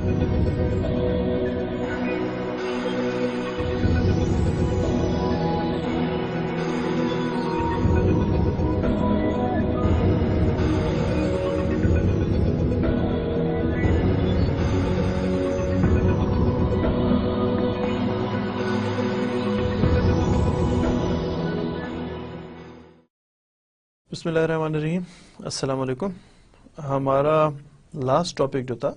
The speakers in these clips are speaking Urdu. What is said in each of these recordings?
بسم اللہ الرحمن الرحیم، السلام علیکم۔ ہمارا لاسٹ ٹاپک جو تھا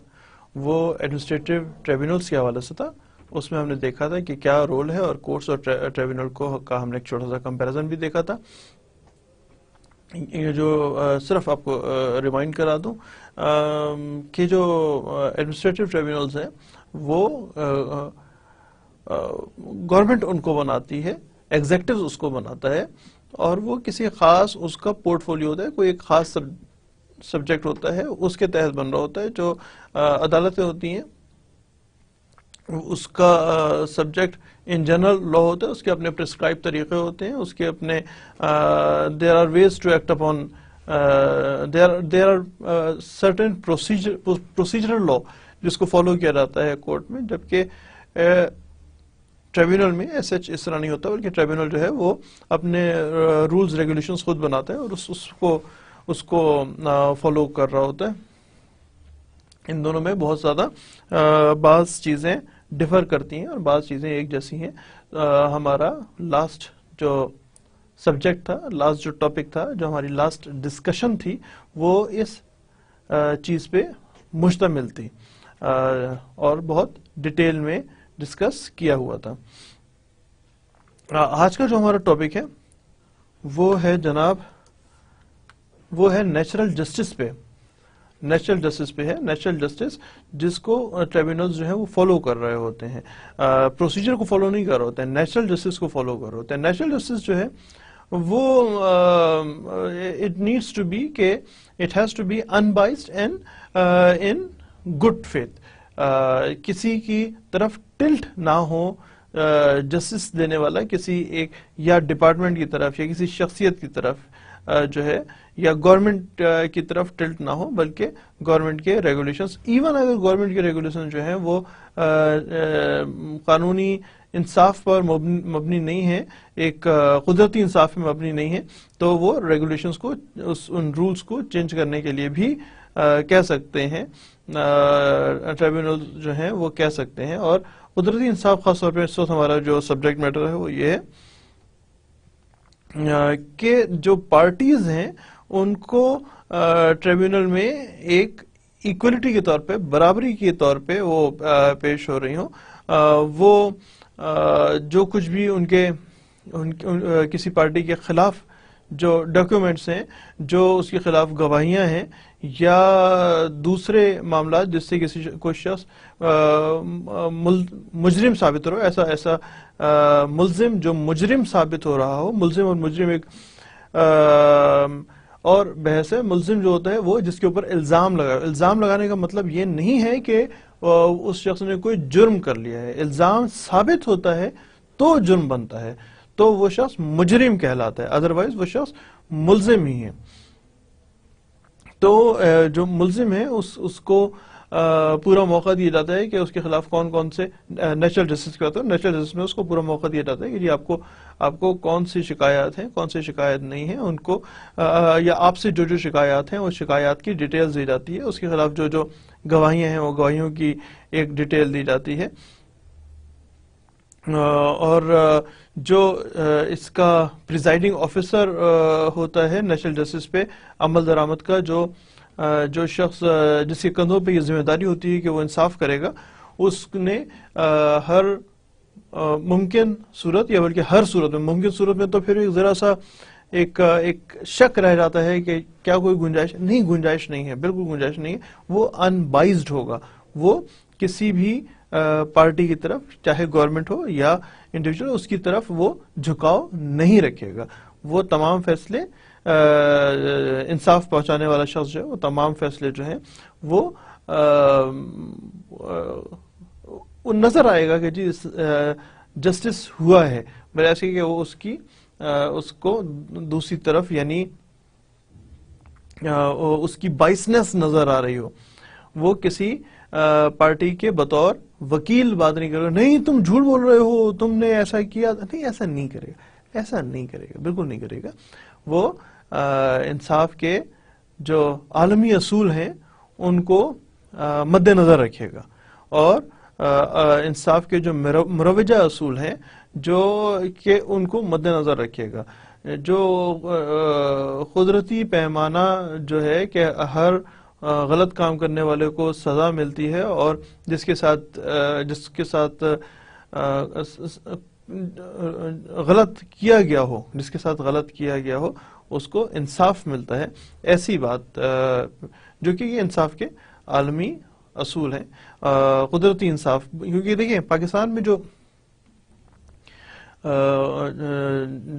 وہ ایڈمنسٹریٹو ٹریبیونلز کے حوالے سے تھا۔ اس میں ہم نے دیکھا تھا کہ کیا رول ہے، اور کورٹس اور ٹریبیونل کا ہم نے ایک چھوٹا سا کمپیریزن بھی دیکھا تھا۔ یہ جو صرف آپ کو ریمائنڈ کرا دوں کہ جو ایڈمنسٹریٹو ٹریبیونلز ہیں وہ گورنمنٹ ان کو بناتی ہے، ایگزیکٹو اس کو بناتا ہے، اور وہ کسی خاص اس کا پورٹ فولیو ہوتا ہے، کوئی ایک خاص سبجیکٹ ہوتا ہے، اس کے تحت بن رہا ہوتا ہے۔ جو عدالتیں ہوتی ہیں اس کا سبجیکٹ ان جنرل لا ہوتا ہے، اس کے اپنے پرسکرائب طریقے ہوتے ہیں، اس کے اپنے there are ways to act upon, there are certain procedural law جس کو فالو کیا جاتا ہے کورٹ میں، جبکہ ٹریبیونل میں اس طرح نہیں ہوتا، بلکہ ٹریبیونل جو ہے وہ اپنے رولز ریگولیشنز خود بناتا ہے اور اس کو فالو کر رہا ہوتا ہے۔ ان دونوں میں بہت زیادہ بعض چیزیں ڈفر کرتی ہیں اور بعض چیزیں ایک جیسی ہیں۔ ہمارا لاسٹ جو سبجیکٹ تھا، لاسٹ جو ٹاپک تھا، جو ہماری لاسٹ ڈسکشن تھی، وہ اس چیز پہ مشتمل تھی اور بہت ڈیٹیل میں ڈسکس کیا ہوا تھا۔ آج کا جو ہمارا ٹاپک ہے وہ ہے جناب، وہ ہے نیچرل جسٹس پہ، نیچرل جسٹس پہ ہے۔ نیچرل جسٹس جس کو ٹریبیونلز جو ہے وہ فالو کر رہے ہوتے ہیں، پروسیجر کو فالو نہیں کر رہے ہوتے ہیں، نیچرل جسٹس کو فالو کر رہے ہوتے ہیں۔ نیچرل جسٹس جو ہے وہ اٹ نیڈس ٹو بی کہ it has to be unbiased and in good faith, کسی کی طرف ٹلٹ نہ ہو جسٹس دینے والا، کسی ایک یا ڈپارٹمنٹ کی طرف یا کسی شخصیت کی طرف جو ہے، یا گورنمنٹ کی طرف ٹلٹ نہ ہو، بلکہ گورنمنٹ کے ریگولیشنز، ایون اگر گورنمنٹ کے ریگولیشن جو ہیں وہ قانونی انصاف پر مبنی نہیں ہے، ایک قدرتی انصاف پہ مبنی نہیں ہے، تو وہ ریگولیشنز کو، ان رولز کو چینج کرنے کے لیے بھی کہہ سکتے ہیں، ٹریبیونل جو ہیں وہ کہہ سکتے ہیں۔ اور قدرتی انصاف خاص طور پہ اس وقت ہمارا جو سبجیکٹ میٹر ہے وہ یہ ہے کہ جو پارٹیز ہیں ان کو ٹریبیونل میں ایک ایکولیٹی کے طور پہ، برابری کے طور پہ وہ پیش ہو رہی ہوں۔ وہ جو کچھ بھی ان کے کسی پارٹی کے خلاف جو ڈاکیومنٹس ہیں، جو اس کے خلاف گواہیاں ہیں، یا دوسرے معاملات جس سے کوئی شخص مجرم ثابت ہو رہا ہے، ایسا ملزم جو مجرم ثابت ہو رہا ہو، ملزم اور مجرم ایک اور بحث ہے۔ ملزم جو ہوتا ہے وہ جس کے اوپر الزام لگا، الزام لگانے کا مطلب یہ نہیں ہے کہ اس شخص نے کوئی جرم کر لیا ہے، الزام ثابت ہوتا ہے تو جرم بنتا ہے، تو وہ شخص مجرم کہلاتا ہے، ادروائز وہ شخص ملزم ہی ہے۔ تو جو ملزم ہے اس کو پورا موقع دیا جاتا ہے کہ اس کے خلاف کون کون سے، نیچرل جسٹس کی بات ہے، نیچرل جسٹس میں اس کو پورا موقع دیا جاتا ہے کہ جی آپ کو کون سی شکایات ہیں، کون سی شکایت نہیں ہیں، ان کو یا آپ سے جو شکایات ہیں وہ شکایات کی ڈیٹیلز دی جاتی ہے، اس کے خلاف جو گواہیاں ہیں وہ گواہیوں کی ایک ڈیٹیل دی جاتی ہے، اور جو اس کا پریزائڈنگ آفیسر ہوتا ہے نیشنل جسٹس پہ عمل درآمد کا، جو شخص جس کے کندھوں پہ یہ ذمہ داری ہوتی ہے کہ وہ انصاف کرے گا، اس نے ہر ممکن صورت، یا بلکہ ہر صورت میں، ممکن صورت میں تو پھر ایک ذرا سا ایک شک رہ جاتا ہے کہ کیا کوئی گنجائش نہیں، گنجائش نہیں ہے، بالکل گنجائش نہیں ہے، وہ ان بائزڈ ہوگا، وہ کسی بھی پارٹی کی طرف، چاہے گورنمنٹ ہو یا انڈیویجول، اس کی طرف وہ جھکاؤ نہیں رکھے گا، وہ تمام فیصلے انصاف پہنچانے والا شخص جو ہے، وہ تمام فیصلے جو ہیں وہ نظر آئے گا کہ جی جسٹس ہوا ہے، بجائے کہ وہ اس کو دوسری طرف، یعنی اس کی بائسنس نظر آ رہی ہو، وہ کسی پارٹی کے بطور وکیل بات نہیں کرے گا، نہیں تم جھوٹ بول رہے ہو، تم نے ایسا کیا نہیں، ایسا نہیں کرے گا، ایسا نہیں کرے گا، بالکل نہیں کرے گا. وہ انصاف کے جو عالمی اصول ہیں ان کو مد نظر رکھے گا، اور انصاف کے جو مروجہ اصول ہیں جو کہ ان کو مد نظر رکھے گا. جو قدرتی پیمانہ جو ہے کہ ہر غلط کام کرنے والے کو سزا ملتی ہے، اور جس کے ساتھ غلط کیا گیا ہو، جس کے ساتھ غلط کیا گیا ہو اس کو انصاف ملتا ہے، ایسی بات جو کہ یہ انصاف کے عالمی اصول ہیں. قدرتی انصاف، کیونکہ دیکھیں پاکستان میں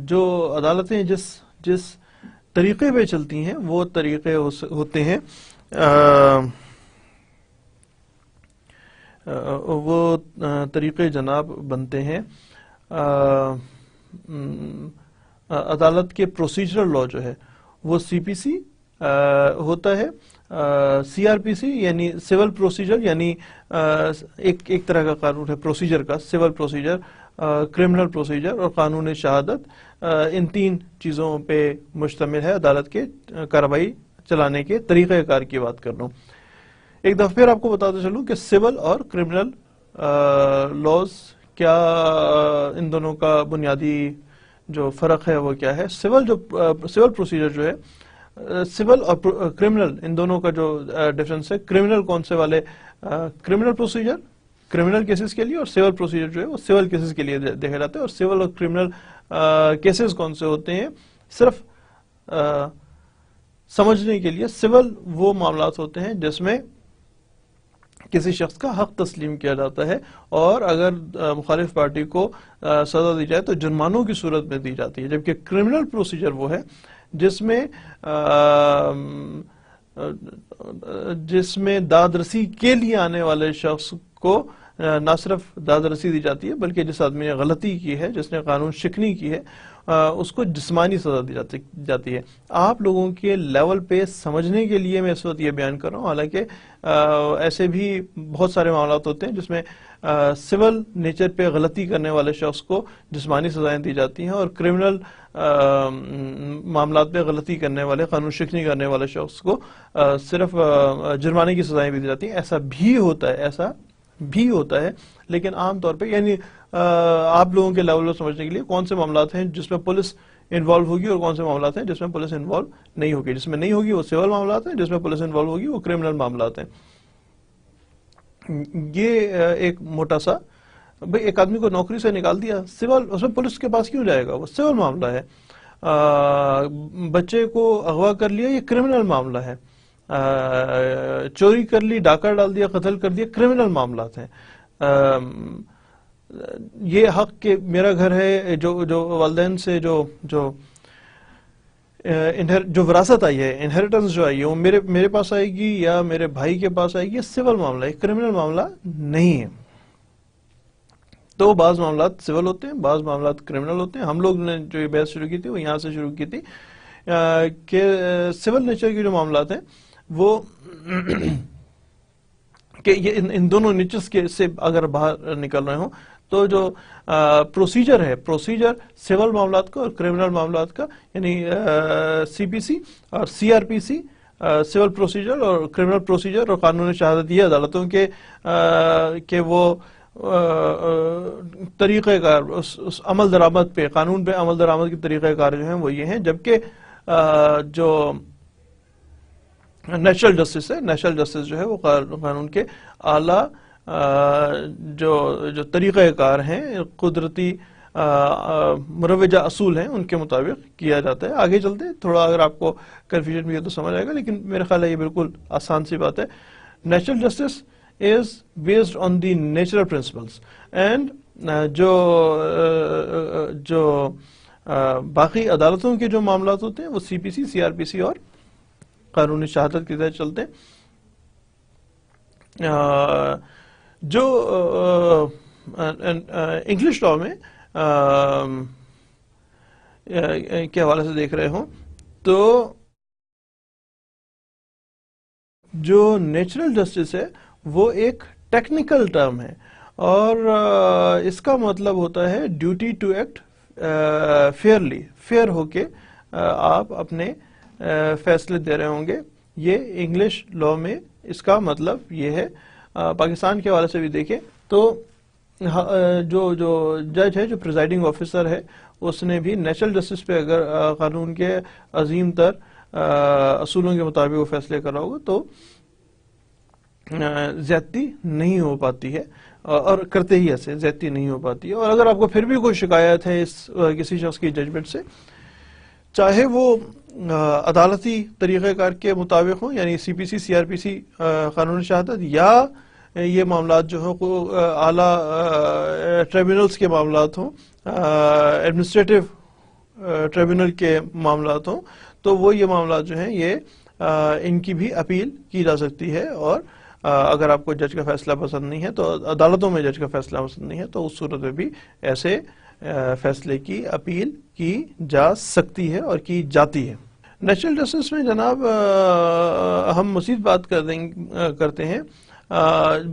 جو عدالتیں جس طریقے پہ چلتی ہیں وہ طریقے ہوتے ہیں وہ طریقے جناب بنتے ہیں عدالت کے پروسیجرل لا جو ہے وہ سی پی سی ہوتا ہے، سی آر پی سی یعنی سول پروسیجر، یعنی ایک طرح کا قانون ہے پروسیجر کا، سول پروسیجر، کرمنل پروسیجر اور قانون شہادت. ان تین چیزوں پہ مشتمل ہے عدالت کے کارروائی چلانے کے طریقہ کار کی بات کر رہا ہوں. ایک دفعہ پھر آپ کو بتاتا چلوں کہ سول اور کرمنل لاز کیا، ان دونوں کا بنیادی جو فرق ہے وہ کیا ہے. سول پروسیجر جو ہے، سول اور کرمنل ان دونوں کا جو ڈفرنس ہے، کرمنل کون سے والے، کرمنل پروسیجر کرمنل کیسز کے لیے، اور سول پروسیجر جو ہے وہ سول کیسز کے لیے دیکھا جاتا ہے. اور سول اور کرمنل کیسز کون سے ہوتے ہیں، صرف سمجھنے کے لیے، سول وہ معاملات ہوتے ہیں جس میں کسی شخص کا حق تسلیم کیا جاتا ہے، اور اگر مخالف پارٹی کو سزا دی جائے تو جرمانوں کی صورت میں دی جاتی ہے. جبکہ کرمنل پروسیجر وہ ہے جس میں داد رسی کے لیے آنے والے شخص کو نہ صرف داد رسی دی جاتی ہے بلکہ جس آدمی نے غلطی کی ہے، جس نے قانون شکنی کی ہے، اس کو جسمانی سزا دی جاتی ہے. آپ لوگوں کے لیول پہ سمجھنے کے لیے میں اس وقت یہ بیان کر رہا ہوں، حالانکہ ایسے بھی بہت سارے معاملات ہوتے ہیں جس میں سول نیچر پہ غلطی کرنے والے شخص کو جسمانی سزائیں دی جاتی ہیں، اور کرمنل معاملات پہ غلطی کرنے والے، قانون شکنی کرنے والے شخص کو صرف جرمانے کی سزائیں بھی دی جاتی ہیں. ایسا بھی ہوتا ہے لیکن عام طور پہ، یعنی آپ لوگوں کے لیول کو سمجھنے کے لیے کون سے معاملات ہیں جس میں پولیس انوالو ہوگی اور کون سے معاملات ہیں جس میں پولیس انوالو نہیں ہوگی. جس میں نہیں ہوگی وہ سول معاملات ہیں، جس میں پولیس انوالو ہوگی وہ کرمنل معاملات ہیں. یہ ایک موٹا سا، بھئی ایک آدمی کو نوکری سے نکال دیا، سول، اس میں پولیس کے پاس کیوں جائے گا، وہ سول معاملہ ہے. بچے کو اغوا کر لیا، یہ کرمنل معاملہ ہے. چوری کر لی، ڈاکہ ڈال دیا، قتل کر دیا، کرمنل معاملات ہیں. یہ حق کہ میرا گھر ہے، جو والدین سے جو وراثت آئی ہے، انہیریٹنس جو آئی ہے، وہ میرے پاس آئے گی یا میرے بھائی کے پاس آئے گی، یہ سول معاملہ ہے، کرمنل معاملہ نہیں ہے. تو بعض معاملات سول ہوتے ہیں، بعض معاملات کرمنل ہوتے ہیں. ہم لوگ نے جو یہ بحث شروع کی تھی وہ یہاں سے شروع کی تھی کہ سول نیچر کے جو معاملات ہیں وہ کہ یہ ان دونوں نیچرز کے سے اگر باہر نکل رہے ہوں تو جو پروسیجر ہے، پروسیجر سول معاملات کا اور کرمنل معاملات کا، یعنی سی پی سی اور سی آر پی سی، سول پروسیجر اور کرمنل پروسیجر، اور قانون شہادت، یہ عدالتوں کے وہ طریقہ کار، اس عمل درآمد پہ، قانون پہ عمل درآمد کے طریقہ کار جو ہیں وہ یہ ہیں. جبکہ جو نیچرل جسٹس ہے، نیچرل جسٹس جو ہے وہ قانون کے اعلیٰ جو طریقہ کار ہیں، قدرتی مروجہ اصول ہیں، ان کے مطابق کیا جاتا ہے. آگے چلتے تھوڑا، اگر آپ کو کنفیوژن بھی ہے تو سمجھ آئے گا، لیکن میرا خیال ہے یہ بالکل آسان سی بات ہے. Natural justice is based on the natural principles, and جو باقی عدالتوں کے جو معاملات ہوتے ہیں وہ سی پی سی، سی آر پی سی اور قانونی شہادت کے تحت چلتے ہیں. جو انگلش لا میں کے حوالے سے دیکھ رہے ہوں تو جو نیچرل جسٹس ہے وہ ایک ٹیکنیکل ٹرم ہے اور اس کا مطلب ہوتا ہے duty to act fairly, fair ہو کے آپ اپنے فیصلے دے رہے ہوں گے. یہ انگلش لا میں اس کا مطلب یہ ہے. پاکستان کے حوالے سے بھی دیکھیں تو جو جج ہے، جو پریزائڈنگ آفیسر ہے، اس نے بھی نیچرل جسٹس پہ اگر قانون کے عظیم تر اصولوں کے مطابق وہ فیصلے کر رہا ہوگا تو زیادتی نہیں ہو پاتی ہے، اور کرتے ہی ایسے زیادتی نہیں ہو پاتی ہے. اور اگر آپ کو پھر بھی کوئی شکایت ہے اس کسی شخص کی ججمنٹ سے، چاہے وہ عدالتی طریقہ کار کے مطابق ہوں، یعنی سی پی سی، سی آر پی سی، قانون شہادت، یا یہ معاملات جو ہیں اعلیٰ ٹریبونلز کے معاملات ہوں، ایڈمنسٹریٹو ٹریبونل کے معاملات ہوں، تو وہ یہ معاملات جو ہیں یہ ان کی بھی اپیل کی جا سکتی ہے. اور اگر آپ کو جج کا فیصلہ پسند نہیں ہے تو عدالتوں میں جج کا فیصلہ پسند نہیں ہے تو اس صورت میں بھی ایسے فیصلے کی اپیل کی جا سکتی ہے اور کی جاتی ہے. نیچرل جسٹس میں جناب ہم مزید بات کرتے ہیں.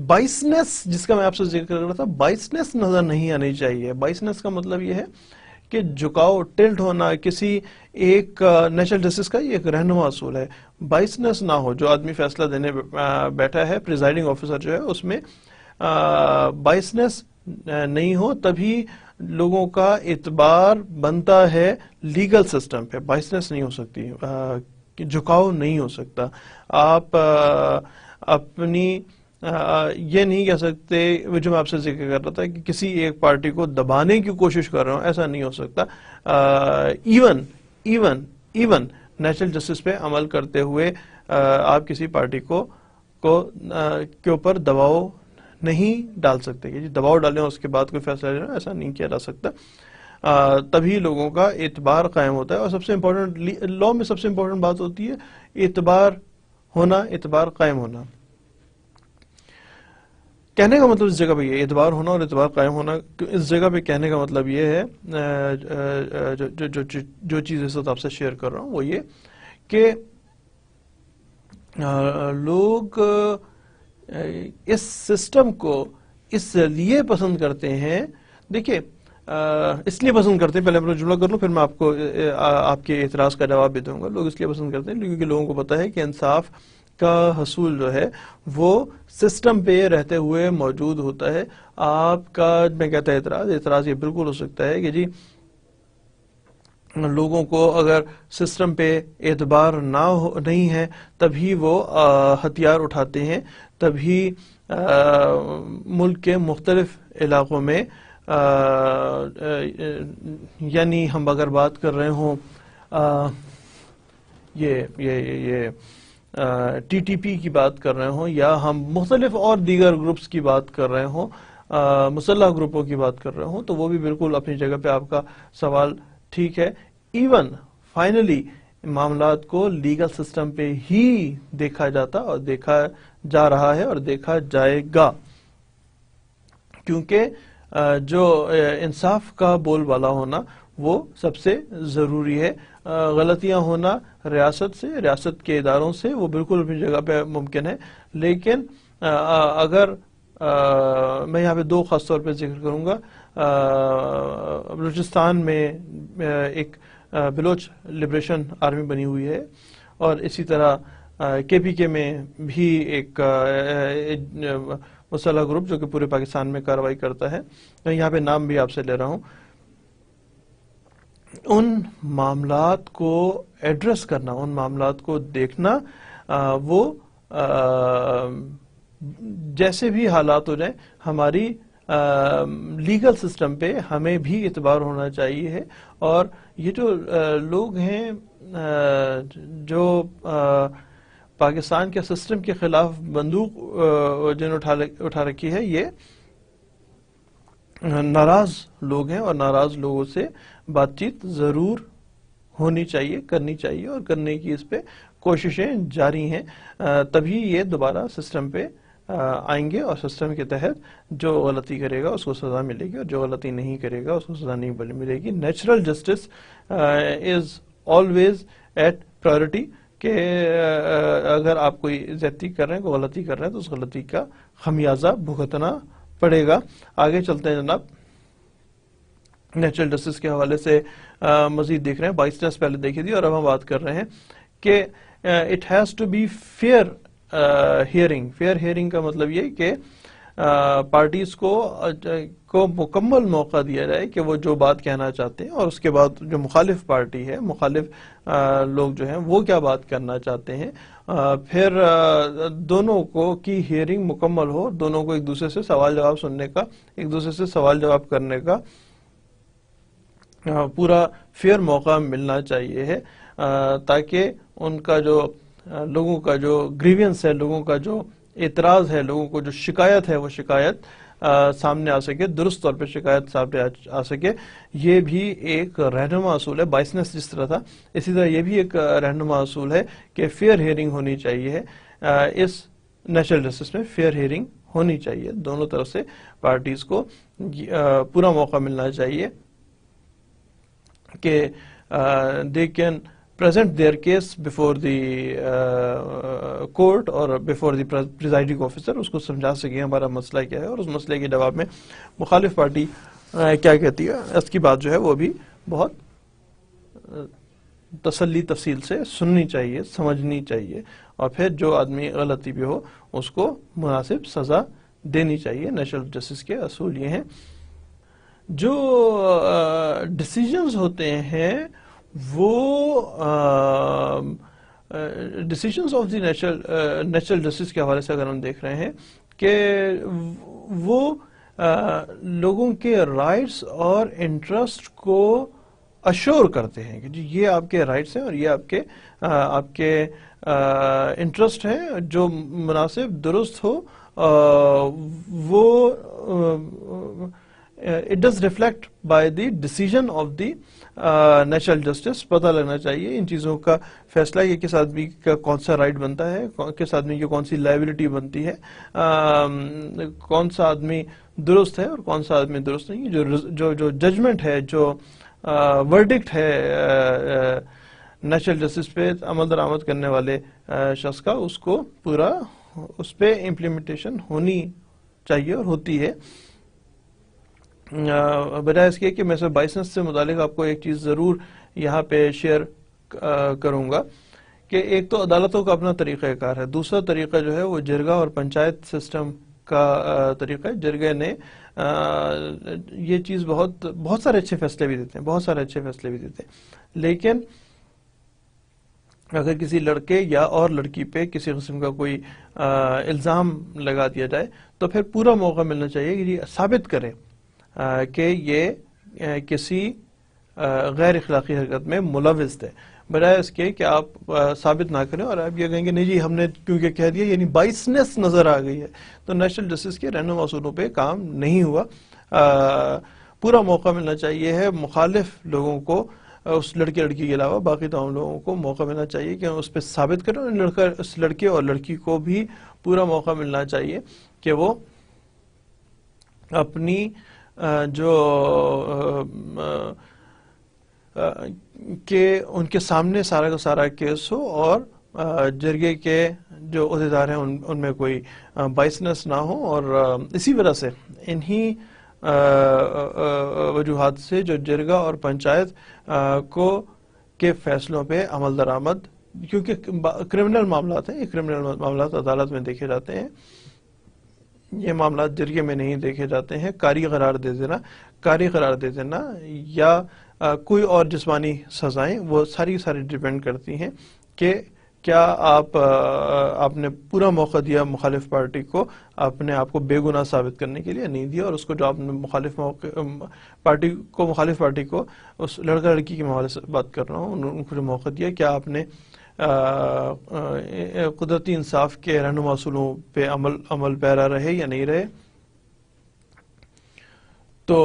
بائسنس، جس کا میں آپ سے ذکر کر رہا تھا، بائسنس نظر نہیں آنی چاہیے. بائسنس کا مطلب یہ ہے کہ جھکاؤ، ٹلٹ ہونا کسی ایک نیچرل جسٹس کا یہ ایک رہنما اصول ہے. بائسنس نہ ہو. جو آدمی فیصلہ دینے بیٹھا ہے، پریزائڈنگ آفیسر جو ہے، اس میں بائسنس نہیں ہو، تبھی لوگوں کا اعتبار بنتا ہے لیگل سسٹم پہ. بائسنس نہیں ہو سکتی، جھکاؤ نہیں ہو سکتا. آپ اپنی یہ نہیں کہہ سکتے، جو میں آپ سے ذکر کر رہا تھا، کہ کسی ایک پارٹی کو دبانے کی کوشش کر رہا ہوں، ایسا نہیں ہو سکتا. ایون نیچرل جسٹس پہ عمل کرتے ہوئے آپ کسی پارٹی کے اوپر دباؤ نہیں ڈال سکتے کہ جی دباؤ ڈالیں اس کے بعد کوئی فیصلہ لینا، ایسا نہیں کیا جا سکتا. تبھی لوگوں کا اعتبار قائم ہوتا ہے. اور سب سے امپورٹنٹ لا میں سب سے امپورٹنٹ بات ہوتی ہے اعتبار ہونا، اعتبار قائم ہونا. کہنے کا مطلب اس جگہ پہ یہ اعتبار ہونا اور اعتبار قائم ہونا، اس جگہ پہ کہنے کا مطلب یہ ہے، جو چیز اس وقت آپ سے شیئر کر رہا ہوں وہ یہ کہ لوگ اس سسٹم کو اس لیے پسند کرتے ہیں. دیکھیں اس لیے پسند کرتے ہیں، پہلے میں جملہ کر لوں پھر میں آپ کو آپ کے اعتراض کا جواب بھی دوں گا. لوگ اس لیے پسند کرتے ہیں کیونکہ لوگوں کو پتا ہے کہ انصاف کا حصول جو ہے وہ سسٹم پہ رہتے ہوئے موجود ہوتا ہے. آپ کا میں کہتا ہے اعتراض یہ بالکل ہو سکتا ہے کہ جی لوگوں کو اگر سسٹم پہ اعتبار نہیں ہے تبھی وہ ہتھیار اٹھاتے ہیں، تبھی ملک کے مختلف علاقوں میں یعنی ہم اگر بات کر رہے ہوں یہ ٹی ٹی پی کی بات کر رہے ہوں، یا ہم مختلف اور دیگر گروپس کی بات کر رہے ہوں، مسلح گروپوں کی بات کر رہے ہوں، تو وہ بھی بالکل اپنی جگہ پہ آپ کا سوال ٹھیک ہے. ایون فائنلی معاملات کو لیگل سسٹم پہ ہی دیکھا جاتا اور دیکھا جا رہا ہے اور دیکھا جائے گا، کیونکہ جو انصاف کا بول بالا ہونا وہ سب سے ضروری ہے. غلطیاں ہونا ریاست کے اداروں سے وہ بالکل اپنی جگہ پہ ممکن ہے، لیکن اگر میں یہاں پہ دو خاص طور پہ ذکر کروں گا. بلوچستان میں ایک بلوچ لبریشن آرمی بنی ہوئی ہے، اور اسی طرح کے پی کے میں بھی ایک مسلح گروپ جو کہ پورے پاکستان میں کارروائی کرتا ہے. یہاں پہ نام بھی آپ سے لے رہا ہوں. ان معاملات کو ایڈریس کرنا، ان معاملات کو دیکھنا، وہ جیسے بھی حالات ہو جائیں ہماری لیگل سسٹم پہ ہمیں بھی اعتبار ہونا چاہیے. اور یہ جو لوگ ہیں جو پاکستان کے سسٹم کے خلاف بندوق جنہوں اٹھا رکھی ہے، یہ ناراض لوگ ہیں، اور ناراض لوگوں سے بات چیت ضرور ہونی چاہیے، کرنی چاہیے، اور کرنے کی اس پہ کوششیں جاری ہیں. تبھی یہ دوبارہ سسٹم پہ آئیں گے، اور سسٹم کے تحت جو غلطی کرے گا اس کو سزا ملے گی، اور جو غلطی نہیں کرے گا اس کو سزا نہیں ملے گی. Natural justice is always at priority. کہ اگر آپ کوئی زیادتی کر رہے ہیں، کوئی غلطی کر رہے ہیں، تو اس غلطی کا خمیازہ بھگتنا پڑے گا. آگے چلتے ہیں جناب. نیچرل جسٹس کے حوالے سے مزید دیکھ رہے ہیں. بائسنس پہلے دیکھی تھی اور اب ہم بات کر رہے ہیں کہ it has to be fair hearing. Fair hearing کا مطلب یہ کہ پارٹیز کو مکمل موقع دیا جائے کہ وہ جو بات کہنا چاہتے ہیں، اور اس کے بعد جو مخالف پارٹی ہے، مخالف لوگ جو ہیں وہ کیا بات کرنا چاہتے ہیں، پھر دونوں کو کی ہیئرنگ مکمل ہو، دونوں کو ایک دوسرے سے سوال جواب سننے کا، ایک دوسرے سے سوال جواب کرنے کا پورا فیئر موقع ملنا چاہیے ہے، تاکہ ان کا جو لوگوں کا جو گریوینس ہے، لوگوں کا جو اعتراض ہے، لوگوں کو جو شکایت ہے، وہ شکایت سامنے آ سکے، درست طور پہ شکایت سامنے آ سکے. یہ بھی ایک رہنما اصول ہے. بائسنس جس طرح تھا، اسی طرح یہ بھی ایک رہنما اصول ہے کہ فیئر ہیئرنگ ہونی چاہیے. اس نیچرل جسٹس میں فیئر ہیئرنگ ہونی چاہیے، دونوں طرف سے پارٹیز کو پورا موقع ملنا چاہیے کہ they can present their case before the court اور before the presiding officer، اس کو سمجھا سکیں ہمارا مسئلہ کیا ہے، اور اس مسئلے کے جواب میں مخالف پارٹی کیا کہتی ہے. اس کی بات جو ہے وہ بھی بہت تسلی تفصیل سے سننی چاہیے، سمجھنی چاہیے، اور پھر جو آدمی غلطی بھی ہو اس کو مناسب سزا دینی چاہیے. نیچرل جسٹس کے اصول یہ ہیں. جو ڈیسیجنز ہوتے ہیں وہ decisions of the natural justice کے حوالے سے اگر ہم دیکھ رہے ہیں کہ وہ لوگوں کے رائٹس اور انٹرسٹ کو اشور کرتے ہیں کہ جی یہ آپ کے رائٹس ہیں اور یہ آپ کے انٹرسٹ ہیں، جو مناسب درست ہو وہ it does reflect by the decision of the natural justice. پتہ لگنا چاہیے ان چیزوں کا فیصلہ، یہ کس آدمی کا کون سا رائٹ بنتا ہے، کس آدمی کی کون سی لائبلٹی بنتی ہے، کون سا آدمی درست ہے اور کون سا آدمی درست نہیں. جو ججمنٹ ہے، جو ورڈکٹ ہے نیچرل جسٹس پہ عمل درآمد کرنے والے شخص کا، اس کو پورا اس پہ امپلیمنٹیشن ہونی چاہیے اور ہوتی ہے. بجائے اس کے کہ میں سے بائسنس سے متعلق آپ کو ایک چیز ضرور یہاں پہ شیئر کروں گا کہ ایک تو عدالتوں کا اپنا طریقہ کار ہے، دوسرا طریقہ جو ہے وہ جرگہ اور پنچایت سسٹم کا طریقہ ہے. جرگے نے یہ چیز بہت سارے اچھے فیصلے بھی دیتے ہیں، لیکن اگر کسی لڑکے یا اور لڑکی پہ کسی قسم کا کوئی الزام لگا دیا جائے تو پھر پورا موقع ملنا چاہیے کہ یہ ثابت کرے کہ یہ کسی غیر اخلاقی حرکت میں ملوث تھے، بجائے اس کے کہ آپ ثابت نہ کریں اور آپ یہ کہیں گے نہیں جی ہم نے کیونکہ کہہ دیا، یعنی بائسنس نظر آ گئی ہے. تو نیشنل جسٹس کے رہنما اصولوں پہ کام نہیں ہوا. پورا موقع ملنا چاہیے ہے مخالف لوگوں کو، اس لڑکی کے علاوہ باقی تمام لوگوں کو موقع ملنا چاہیے کہ اس پہ ثابت کریں. اس لڑکے اور لڑکی کو بھی پورا موقع ملنا چاہیے کہ وہ اپنی جو کہ ان کے سامنے سارا کا سارا کیس ہو اور جرگے کے جو عہدیدار ہیں ان میں کوئی بائسنس نہ ہو. اور اسی وجہ سے انہی وجوہات سے جو جرگہ اور پنچایت کے فیصلوں پہ عمل درآمد، کیونکہ کرمنل معاملات ہیں، یہ کرمنل معاملات عدالت میں دیکھے جاتے ہیں، یہ معاملات جرگے میں نہیں دیکھے جاتے ہیں. کاری قرار دے دینا یا کوئی اور جسمانی سزائیں، وہ ساری ڈیپینڈ کرتی ہیں کہ کیا آپ نے پورا موقع دیا مخالف پارٹی کو اپنے آپ کو بے گناہ ثابت کرنے کے لیے، نہیں دیا، اور اس کو جو آپ نے مخالف پارٹی کو اس لڑکا لڑکی کے حوالے سے بات کر رہا ہوں، ان کو جو موقع دیا، کیا آپ نے قدرتی انصاف کے رہنما اصولوں پہ عمل پیرا رہے یا نہیں رہے. تو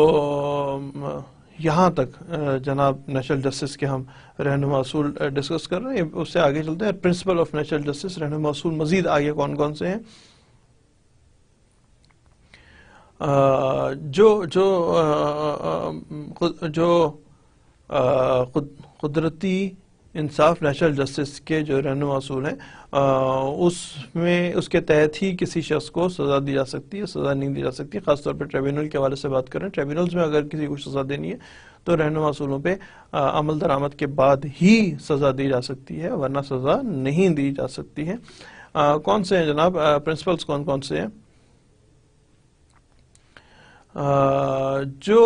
یہاں تک جناب نیشنل جسٹس کے ہم رہنما اصول ڈسکس کر رہے ہیں. اس سے آگے چلتے ہیں. پرنسپل آف نیشنل جسٹس، رہنما اصول مزید آگے کون کون سے ہیں؟ جو قدرتی انصاف نیچرل جسٹس کے جو رہنما اصول ہیں اس میں اس کے تحت ہی کسی شخص کو سزا دی جا سکتی ہے، سزا نہیں دی جا سکتی. خاص طور پہ ٹریبیونل کے حوالے سے بات کریں، ٹریبیونلز میں اگر کسی کو سزا دینی ہے تو رہنما اصولوں پہ عمل درآمد کے بعد ہی سزا دی جا سکتی ہے، ورنہ سزا نہیں دی جا سکتی ہے. کون سے ہیں جناب پرنسپلز، کون کون سے ہیں؟ جو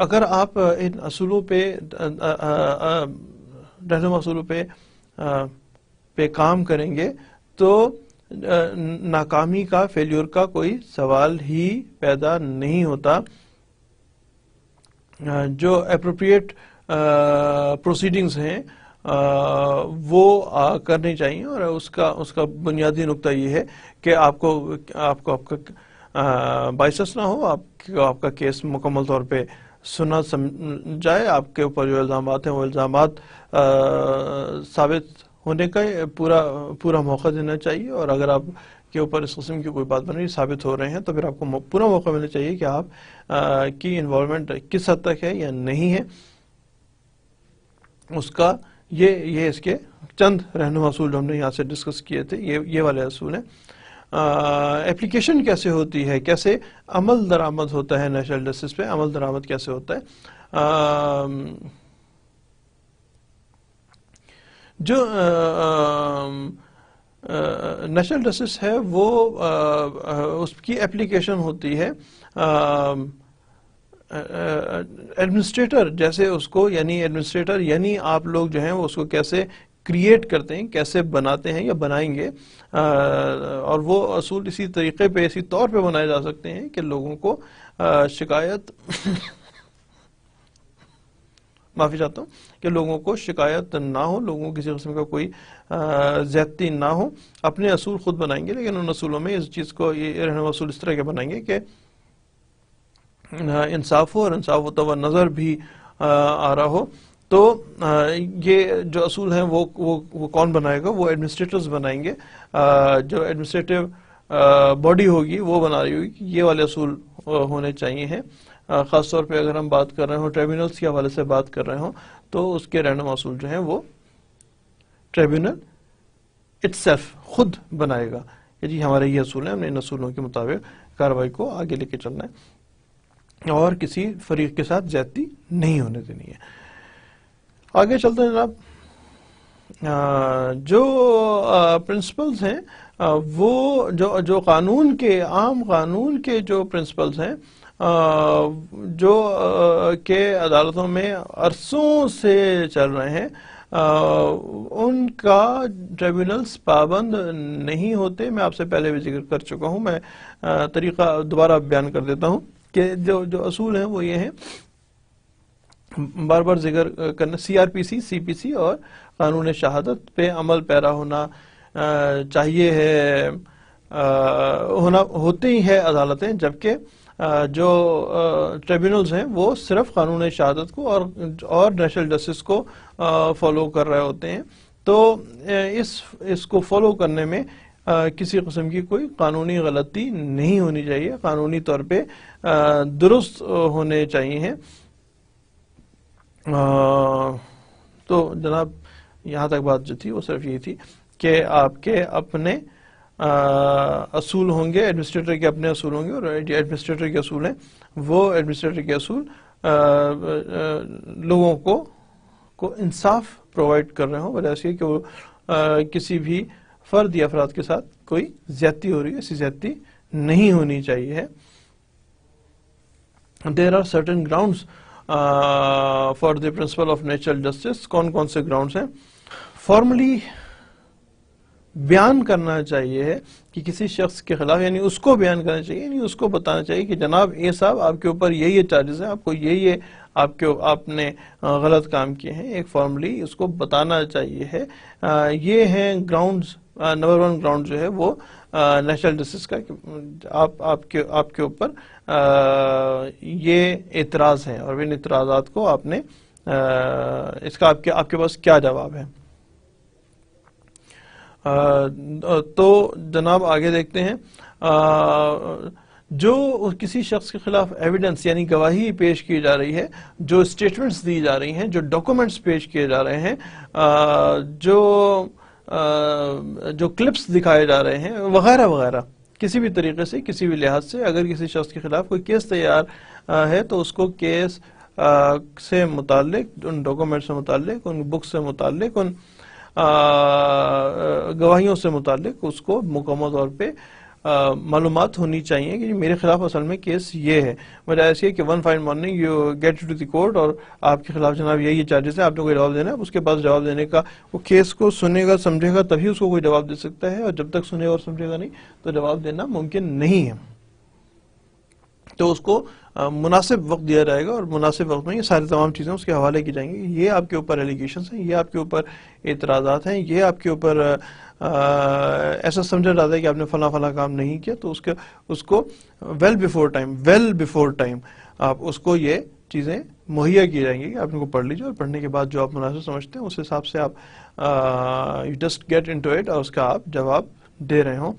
اگر آپ ان اصولوں پہ رہنما اصولوں پہ کام کریں گے تو ناکامی کا، فیلیور کا کوئی سوال ہی پیدا نہیں ہوتا. جو اپروپریٹ پروسیڈنگز ہیں وہ کرنی چاہیے، اور اس کا بنیادی نقطہ یہ ہے کہ آپ کا بائسس نہ ہو، آپ کا کیس مکمل طور پہ سنا جائے، آپ کے اوپر جو الزامات ہیں وہ الزامات ثابت ہونے کا پورا موقع دینا چاہیے، اور اگر آپ کے اوپر اس قسم کی کوئی بات بن رہی ثابت ہو رہے ہیں تو پھر آپ کو پورا موقع ملنا چاہیے کہ آپ کی انوالومنٹ کس حد تک ہے یا نہیں ہے. اس کا یہ اس کے چند رہنما اصول جو ہم نے یہاں سے ڈسکس کیے تھے، یہ والے اصول ہیں. اپلیکیشن کیسے ہوتی ہے، کیسے عمل درآمد ہوتا ہے نیشنل جسٹس پہ، عمل درآمد کیسے ہوتا ہے؟ جو نیشنل جسٹس ہے وہ اس کی اپلیکیشن ہوتی ہے ایڈمنسٹریٹر جیسے اس کو، یعنی ایڈمنسٹریٹر یعنی آپ لوگ جو ہیں وہ اس کو کیسے کریٹ کرتے ہیں، کیسے بناتے ہیں یا بنائیں گے، اور وہ اصول اسی طریقے پہ، اسی طور پہ بنائے جا سکتے ہیں کہ لوگوں کو شکایت معافی چاہتا ہوں کہ لوگوں کو شکایت نہ ہو، لوگوں کو کسی قسم کا کوئی زیادتی نہ ہو. اپنے اصول خود بنائیں گے، لیکن ان اصولوں میں اس چیز کو، یہ رہنما اصول اس طرح کے بنائیں گے کہ انصاف ہو، اور انصاف ہوتا ہوا نظر بھی آ رہا ہو. تو یہ جو اصول ہیں وہ کون بنائے گا؟ وہ ایڈمنسٹریٹرز بنائیں گے. جو ایڈمنسٹریٹو باڈی ہوگی وہ بنا رہی ہوگی کہ یہ والے اصول ہونے چاہیے ہیں. خاص طور پہ اگر ہم بات کر رہے ہوں، ٹریبیونلز کے حوالے سے بات کر رہے ہوں، تو اس کے رہنما اصول جو ہیں وہ ٹریبیونل اٹسیلف خود بنائے گا کہ جی ہمارے یہ اصول ہیں، ہم نے ان اصولوں کے مطابق کارروائی کو آگے لے کے چلنا ہے اور کسی فریق کے ساتھ زیادتی نہیں ہونے دینی ہے. آگے چلتے ہیں جناب. جو پرنسپلز ہیں وہ جو قانون کے، عام قانون کے جو پرنسپلز ہیں جو کہ عدالتوں میں عرصوں سے چل رہے ہیں، ان کا ٹریبیونلز پابند نہیں ہوتے. میں آپ سے پہلے بھی ذکر کر چکا ہوں، میں طریقہ دوبارہ بیان کر دیتا ہوں کہ جو اصول ہیں وہ یہ ہیں، بار بار ذکر کرنا، CRPC، CPC اور قانون شہادت پہ عمل پیرا ہونا چاہیے ہے، ہوتی ہی ہے عدالتیں، جبکہ جو ٹریبیونلز ہیں وہ صرف قانون شہادت کو اور نیشنل جسٹس کو فالو کر رہے ہوتے ہیں. تو اس کو فالو کرنے میں کسی قسم کی کوئی قانونی غلطی نہیں ہونی چاہیے، قانونی طور پہ درست ہونے چاہیے. تو جناب یہاں تک بات جو تھی وہ صرف یہی تھی کہ آپ کے اپنے اصول ہوں گے، ایڈمنسٹریٹر کے اپنے اصول ہوں گے، اور ایڈمنسٹریٹر کے اصول ہیں وہ ایڈمنسٹریٹر کے اصول لوگوں کو انصاف پرووائڈ کر رہے ہوں، وجہ سے کہ وہ کسی بھی فرد یا افراد کے ساتھ کوئی زیادتی ہو رہی ہے، ایسی زیادتی نہیں ہونی چاہیے. There are certain grounds for the principle of natural justice. کون سے گراؤنڈس ہیں؟ فارملی بیان کرنا چاہیے کہ کسی شخص کے خلاف، یعنی اس کو بیان کرنا چاہیے، یعنی اس کو بتانا چاہیے کہ جناب اے صاحب آپ کے اوپر یہ چارجز ہیں، آپ کو یہ آپ نے غلط کام کیے ہیں. ایک فارملی اس کو بتانا چاہیے ہے. یہ ہیں گراؤنڈز. نمبر 1 گراؤنڈ جو ہے وہ نیشنل جسٹس کا، آپ کے اوپر یہ اعتراض ہیں، اور ان اعتراضات کو آپ نے اس کا آپ کے پاس کیا جواب ہے. تو جناب آگے دیکھتے ہیں. جو کسی شخص کے خلاف ایویڈنس یعنی گواہی پیش کی جا رہی ہے، جو اسٹیٹمنٹس دی جا رہی ہیں، جو ڈاکومنٹس پیش کیے جا رہے ہیں، جو کلپس دکھائے جا رہے ہیں وغیرہ وغیرہ، کسی بھی طریقے سے کسی بھی لحاظ سے اگر کسی شخص کے خلاف کوئی کیس تیار ہے تو اس کو کیس سے متعلق، ان ڈاکومنٹ سے متعلق، ان بکس سے متعلق، ان گواہیوں سے متعلق اس کو مکمل طور پہ معلومات ہونی چاہیے کہ میرے خلاف اصل میں کیس یہ ہے. وجہ ایسی ہے کہ one fine morning you get to the court اور آپ کے خلاف جناب یہ چارجز ہیں، آپ نے کوئی جواب دینا ہے، اس کے پاس جواب دینے کا، وہ کیس کو سنے گا سمجھے گا تبھی اس کو کوئی جواب دے سکتا ہے، اور جب تک سنے اور سمجھے گا نہیں تو جواب دینا ممکن نہیں ہے. تو اس کو مناسب وقت دیا جائے گا اور مناسب وقت میں یہ ساری تمام چیزیں اس کے حوالے کی جائیں گی. یہ آپ کے اوپر ایلیگیشنز ہیں، یہ آپ کے اوپر اعتراضات ہیں، یہ آپ کے اوپر ایسا سمجھا جاتا ہے کہ آپ نے فلاں فلاں کام نہیں کیا، تو اس کو ویل بیفور ٹائم آپ اس کو یہ چیزیں مہیا کی جائیں گی کہ آپ ان کو پڑھ لیجیے، اور پڑھنے کے بعد جو آپ مناسب سمجھتے ہیں اس حساب سے آپ you just get into it اور اس کا آپ جواب دے رہے ہوں.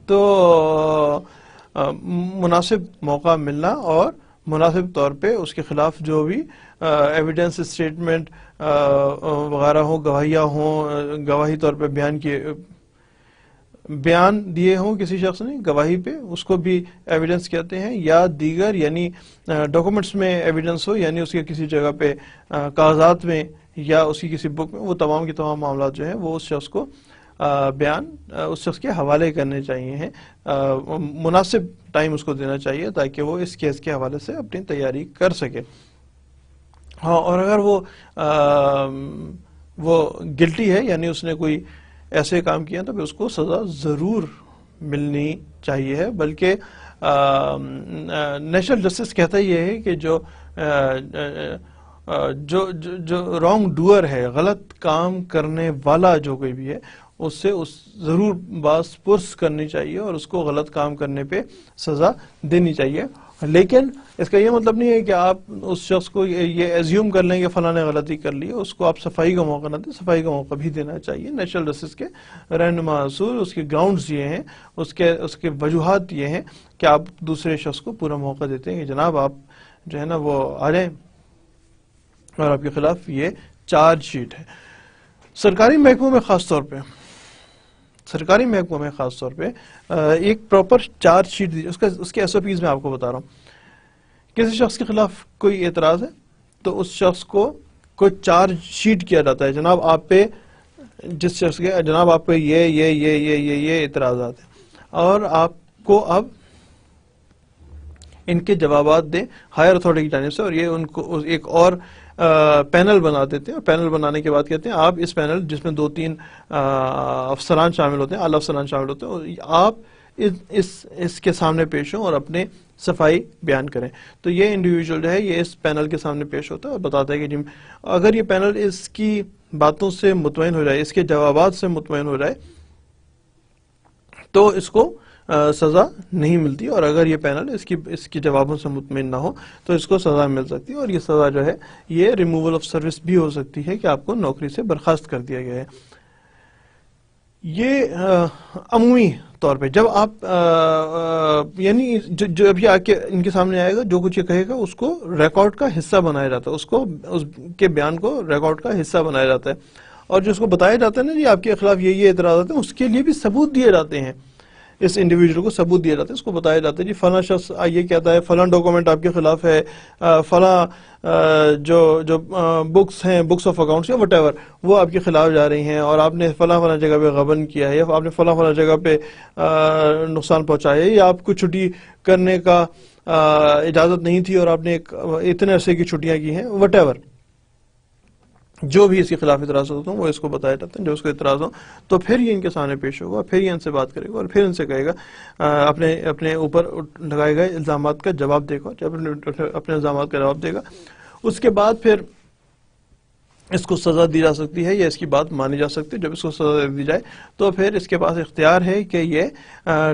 تو مناسب موقع ملنا اور مناسب طور پہ اس کے خلاف جو بھی ایویڈنس، اسٹیٹمنٹ وغیرہ ہوں، گواہیاں ہوں، گواہی طور پہ بیان دیے ہوں کسی شخص نے گواہی پہ، اس کو بھی ایویڈنس کہتے ہیں. یا دیگر یعنی ڈاکومنٹس میں ایویڈنس ہو، یعنی اس کے کسی جگہ پہ کاغذات میں یا اس کی کسی بک میں، وہ تمام کے تمام معاملات جو ہیں وہ اس شخص کو بیان اس شخص کے حوالے کرنے چاہیے ہیں. مناسب ٹائم اس کو دینا چاہیے تاکہ وہ اس کیس کے حوالے سے اپنی تیاری کر سکے. ہاں، اور اگر وہ گلٹی ہے یعنی اس نے کوئی ایسے کام کیا تو پھر اس کو سزا ضرور ملنی چاہیے ہے. بلکہ نیشنل جسٹس کہتا یہ ہے کہ جو رانگ ڈوئر ہے، غلط کام کرنے والا جو کوئی بھی ہے، اس سے ضرور باز پرس کرنی چاہیے اور اس کو غلط کام کرنے پہ سزا دینی چاہیے. لیکن اس کا یہ مطلب نہیں ہے کہ آپ اس شخص کو یہ ایزیوم کر لیں کہ فلاں نے غلطی کر لی، اس کو آپ صفائی کا موقع نہ دیں. صفائی کا موقع بھی دینا چاہیے. نیشنل جسٹس کے رہنما اصول، اس کے گراؤنڈز یہ ہیں، اس کے وجوہات یہ ہیں کہ آپ دوسرے شخص کو پورا موقع دیتے ہیں کہ جناب آپ جو ہے نا وہ آ جائیں اور آپ کے خلاف یہ چارج شیٹ ہے. سرکاری محکموں میں خاص طور پہ ایک پراپر چارج شیٹ دی، اس کے ایس او پیز میں آپ کو بتا رہا ہوں. کسی شخص کے خلاف کوئی اعتراض ہے تو اس شخص کو کوئی چارج شیٹ کیا جاتا ہے، جناب آپ پہ جس شخص کے جناب آپ پہ یہ اعتراضات ہیں اور آپ کو اب ان کے جوابات دیں ہائر اتھارٹی کی جانب سے. اور یہ ان کو ایک اور پینل بنا دیتے ہیں، اور پینل بنانے کے بعد کہتے ہیں آپ اس پینل جس میں 2-3 افسران شامل ہوتے ہیں، اعلیٰ افسران شامل ہوتے ہیں، اور آپ اس کے سامنے پیش ہوں اور اپنے صفائی بیان کریں. تو یہ انڈیویجول جو ہے یہ اس پینل کے سامنے پیش ہوتا ہے اور بتاتا ہے کہ اگر یہ پینل اس کی باتوں سے مطمئن ہو جائے، اس کے جوابات سے مطمئن ہو جائے تو اس کو سزا نہیں ملتی، اور اگر یہ پینل اس کے جوابوں سے مطمئن نہ ہو تو اس کو سزا مل سکتی ہے. اور یہ سزا جو ہے یہ ریموول آف سروس بھی ہو سکتی ہے کہ آپ کو نوکری سے برخاست کر دیا گیا ہے. یہ عمومی طور پہ جب آپ یعنی جو ابھی آ کے ان کے سامنے آئے گا، جو کچھ یہ کہے گا اس کو ریکارڈ کا حصہ بنایا جاتا ہے، اس کے بیان کو ریکارڈ کا حصہ بنایا جاتا ہے. اور جو اس کو بتایا جاتا ہے نا جی آپ کے خلاف یہ اعتراضات ہیں، اس کے لیے بھی ثبوت دیے جاتے ہیں. اس انڈیویجول کو ثبوت دیا جاتا ہے، اس کو بتایا جاتا ہے جی فلاں شخص یہ کہتا ہے، فلاں ڈاکومنٹ آپ کے خلاف ہے، فلاں جو بکس ہیں، بکس آف اکاؤنٹس یا وٹ ایور، وہ آپ کے خلاف جا رہی ہیں، اور آپ نے فلاں جگہ پہ غبن کیا ہے، یا آپ نے فلاں جگہ پہ نقصان پہنچایا ہے، یا آپ کو چھٹی کرنے کا اجازت نہیں تھی اور آپ نے اتنے عرصے کی چھٹیاں کی ہیں، وٹ ایور جو بھی اس کے خلاف اعتراض ہوتے ہیں وہ اس کو بتایا جاتا ہے. جو اس کو اعتراض ہو تو پھر یہ ان کے سامنے پیش ہوگا، پھر یہ ان سے بات کرے گا اور پھر ان سے کہے گا، اپنے اوپر لگائے گئے الزامات کا جواب دے گا. جب اپنے الزامات کا جواب دے گا اس کے بعد پھر اس کو سزا دی جا سکتی ہے یا اس کی بات مانی جا سکتی ہے. جب اس کو سزا دی جائے تو پھر اس کے پاس اختیار ہے کہ یہ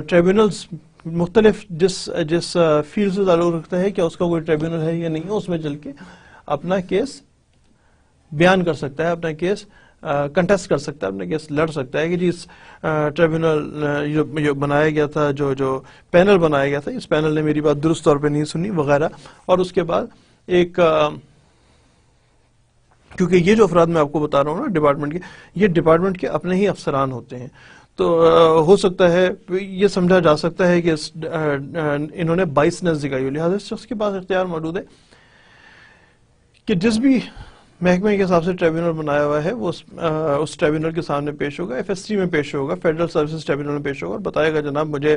ٹریبیونلز مختلف جس فیلڈ سے تعلق رکھتا ہے، کیا اس کا کوئی ٹریبیونل ہے یا نہیں ہے، اس میں چل کے اپنا کیس بیان کر سکتا ہے، اپنا کیس کنٹیسٹ کر سکتا ہے، اپنا کیس لڑ سکتا ہے کہ جی اس ٹریبیونل جو بنایا گیا تھا، جو پینل بنایا گیا تھا، اس پینل نے میری بات درست طور پہ نہیں سنی وغیرہ. اور اس کے بعد ایک کیونکہ یہ جو افراد میں آپ کو بتا رہا ہوں نا ڈپارٹمنٹ کے، یہ ڈپارٹمنٹ کے اپنے ہی افسران ہوتے ہیں، تو ہو سکتا ہے یہ سمجھا جا سکتا ہے کہ انہوں نے بائسنس دکھائی ہو، لہٰذا اس شخص کے پاس اختیار موجود ہے کہ جس بھی محکمے کے حساب سے ٹریبیونل بنایا ہوا ہے وہ اس ٹریبیونل کے سامنے پیش ہوگا، FST میں پیش ہوگا، فیڈرل سروسز ٹریبیونل میں پیش ہوگا، اور بتائے گا جناب مجھے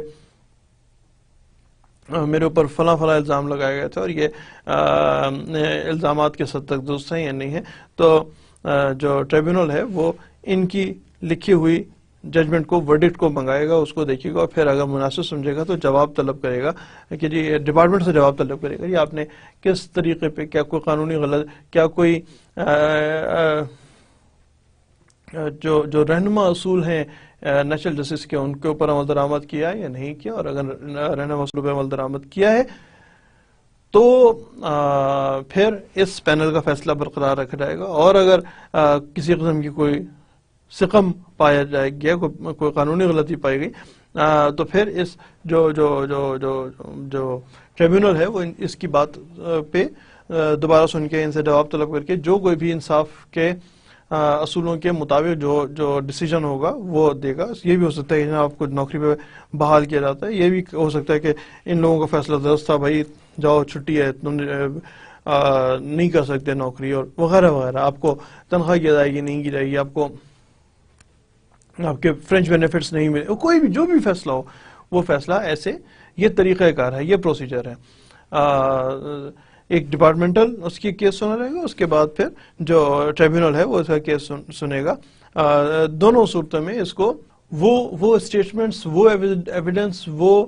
میرے اوپر فلاں فلاں الزام لگائے گئے تھے اور یہ الزامات کس حد تک درست ہیں یا نہیں ہے. تو جو ٹریبیونل ہے وہ ان کی لکھی ہوئی ججمنٹ کو، ورڈکٹ کو منگائے گا، اس کو دیکھے گا، اور پھر اگر مناسب سمجھے گا تو جواب طلب کرے گا کہ جی ڈپارٹمنٹ سے جواب طلب کرے گا، یہ آپ نے کس طریقے پہ، کیا کوئی قانونی غلط، کیا کوئی جو رہنما اصول ہیں نیچرل جسٹس کے، ان کے اوپر عمل درآمد کیا ہے یا نہیں کیا، اور اگر رہنما اصول پہ عمل درآمد کیا ہے تو پھر اس پینل کا فیصلہ برقرار رکھا جائے گا. اور اگر کسی قسم کی کوئی سقم پایا جائے گیا، کوئی قانونی غلطی پائی گئی، تو پھر اس جو ٹریبیونل ہے وہ اس کی بات پہ دوبارہ سن کے ان سے جواب طلب کر کے جو کوئی بھی انصاف کے اصولوں کے مطابق جو ڈیسیجن ہوگا وہ دے گا. یہ بھی ہو سکتا ہے کہ آپ کو نوکری پہ بحال کیا جاتا ہے، یہ بھی ہو سکتا ہے کہ ان لوگوں کا فیصلہ درست تھا، بھائی جاؤ چھٹی ہے، تم نہیں کر سکتے نوکری، اور وغیرہ وغیرہ، آپ کو تنخواہ کی ادائیگی نہیں کی جائے گی، آپ کو آپ کے فرینچ بینیفٹس نہیں ملے، کوئی بھی جو بھی فیصلہ ہو وہ فیصلہ ایسے، یہ طریقہ کار ہے، یہ پروسیجر ہے. ایک ڈپارٹمنٹل اس کی کیس سنا رہے گا، اس کے بعد پھر جو ٹریبیونل ہے وہ اس کا کیس سنے گا. دونوں صورتوں میں اس کو وہ اسٹیٹمنٹس، وہ ایویڈنس، وہ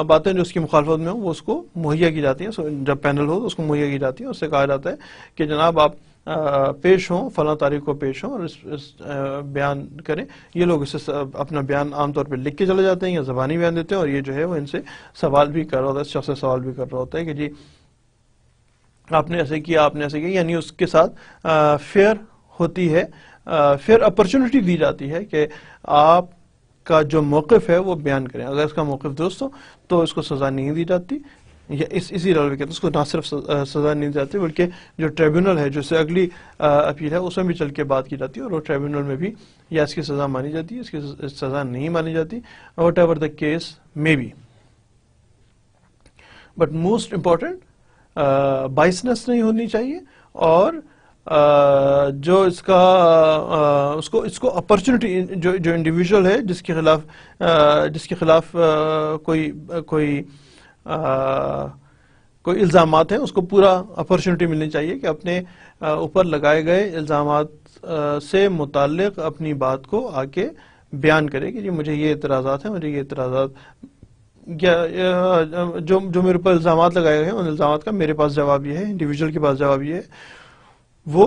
باتیں جو اس کی مخالفت میں ہوں وہ اس کو مہیا کی جاتی ہیں. جب پینل ہو تو اس کو مہیا کی جاتی ہے، اس سے کہا جاتا ہے کہ جناب آپ پیش ہوں، فلاں تاریخ کو پیش ہوں اور اس بیان کریں. یہ لوگ اسے اپنا بیان عام طور پہ لکھ کے چلے جاتے ہیں یا زبانی بیان دیتے ہیں، اور یہ جو ہے وہ ان سے سوال بھی کر رہا ہوتا ہے، اس شخص سے سوال بھی کر رہا ہوتا ہے کہ جی آپ نے ایسے کیا، آپ نے ایسے کیا، یعنی اس کے ساتھ فیئر ہوتی ہے، فیئر اپرچونٹی دی جاتی ہے کہ آپ کا جو موقف ہے وہ بیان کریں. اگر اس کا موقف درست ہو تو اس کو سزا نہیں دی جاتی، یا اسی رویے کے اس کو نہ صرف سزا نہیں دی جاتی بلکہ جو ٹریبیونل ہے، جو سے اگلی اپیل ہے، اس میں بھی چل کے بات کی جاتی ہے، اور وہ ٹریبیونل میں بھی یا اس کی سزا مانی جاتی ہے، اس کی سزا نہیں مانی جاتی، واٹ ایور دا کیس میں بھی. بٹ موسٹ امپورٹنٹ بائسنس نہیں ہونی چاہیے، اور جو اس کو اپرچونٹی، جو انڈیویجول ہے جس کے خلاف کوئی الزامات ہیں، اس کو پورا اپرچونٹی ملنی چاہیے کہ اپنے اوپر لگائے گئے الزامات سے متعلق اپنی بات کو آ کے بیان کرے کہ جی مجھے یہ اعتراضات ہیں، مجھے یہ اعتراضات جو میرے اوپر الزامات لگائے گئے ہیں، ان الزامات کا میرے پاس جواب یہ ہے، انڈیویجول کے پاس جواب یہ ہے. وہ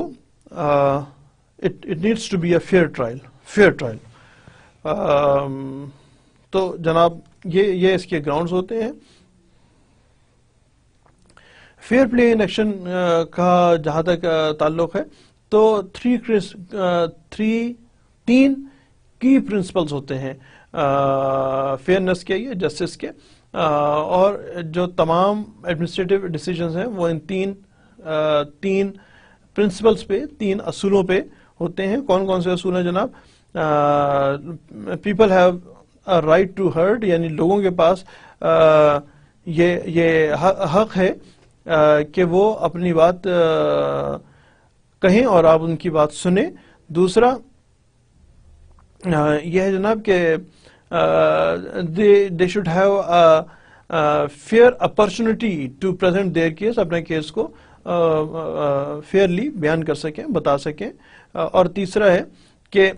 it needs to be a fair trial. تو جناب یہ اس کے گراؤنڈز ہوتے ہیں. فیئر پلے ان ایکشن کا جہاں تک تعلق ہے تو تین کی پرنسپلز ہوتے ہیں فیئرنس کے، یہ جسٹس کے، اور جو تمام ایڈمنسٹریٹو ڈیسیجنز ہیں وہ ان تین پرنسپلز پہ، تین اصولوں پہ ہوتے ہیں. کون کون سے اصول ہیں جناب؟ People have a right to heard, یعنی لوگوں کے پاس یہ حق ہے کہ وہ اپنی بات کہیں اور آپ ان کی بات سنیں. دوسرا یہ ہے جناب کہ they should have fair opportunity to present their case، اپنے کیس کو فیئرلی بیان کر سکیں، بتا سکیں. اور تیسرا ہے کہ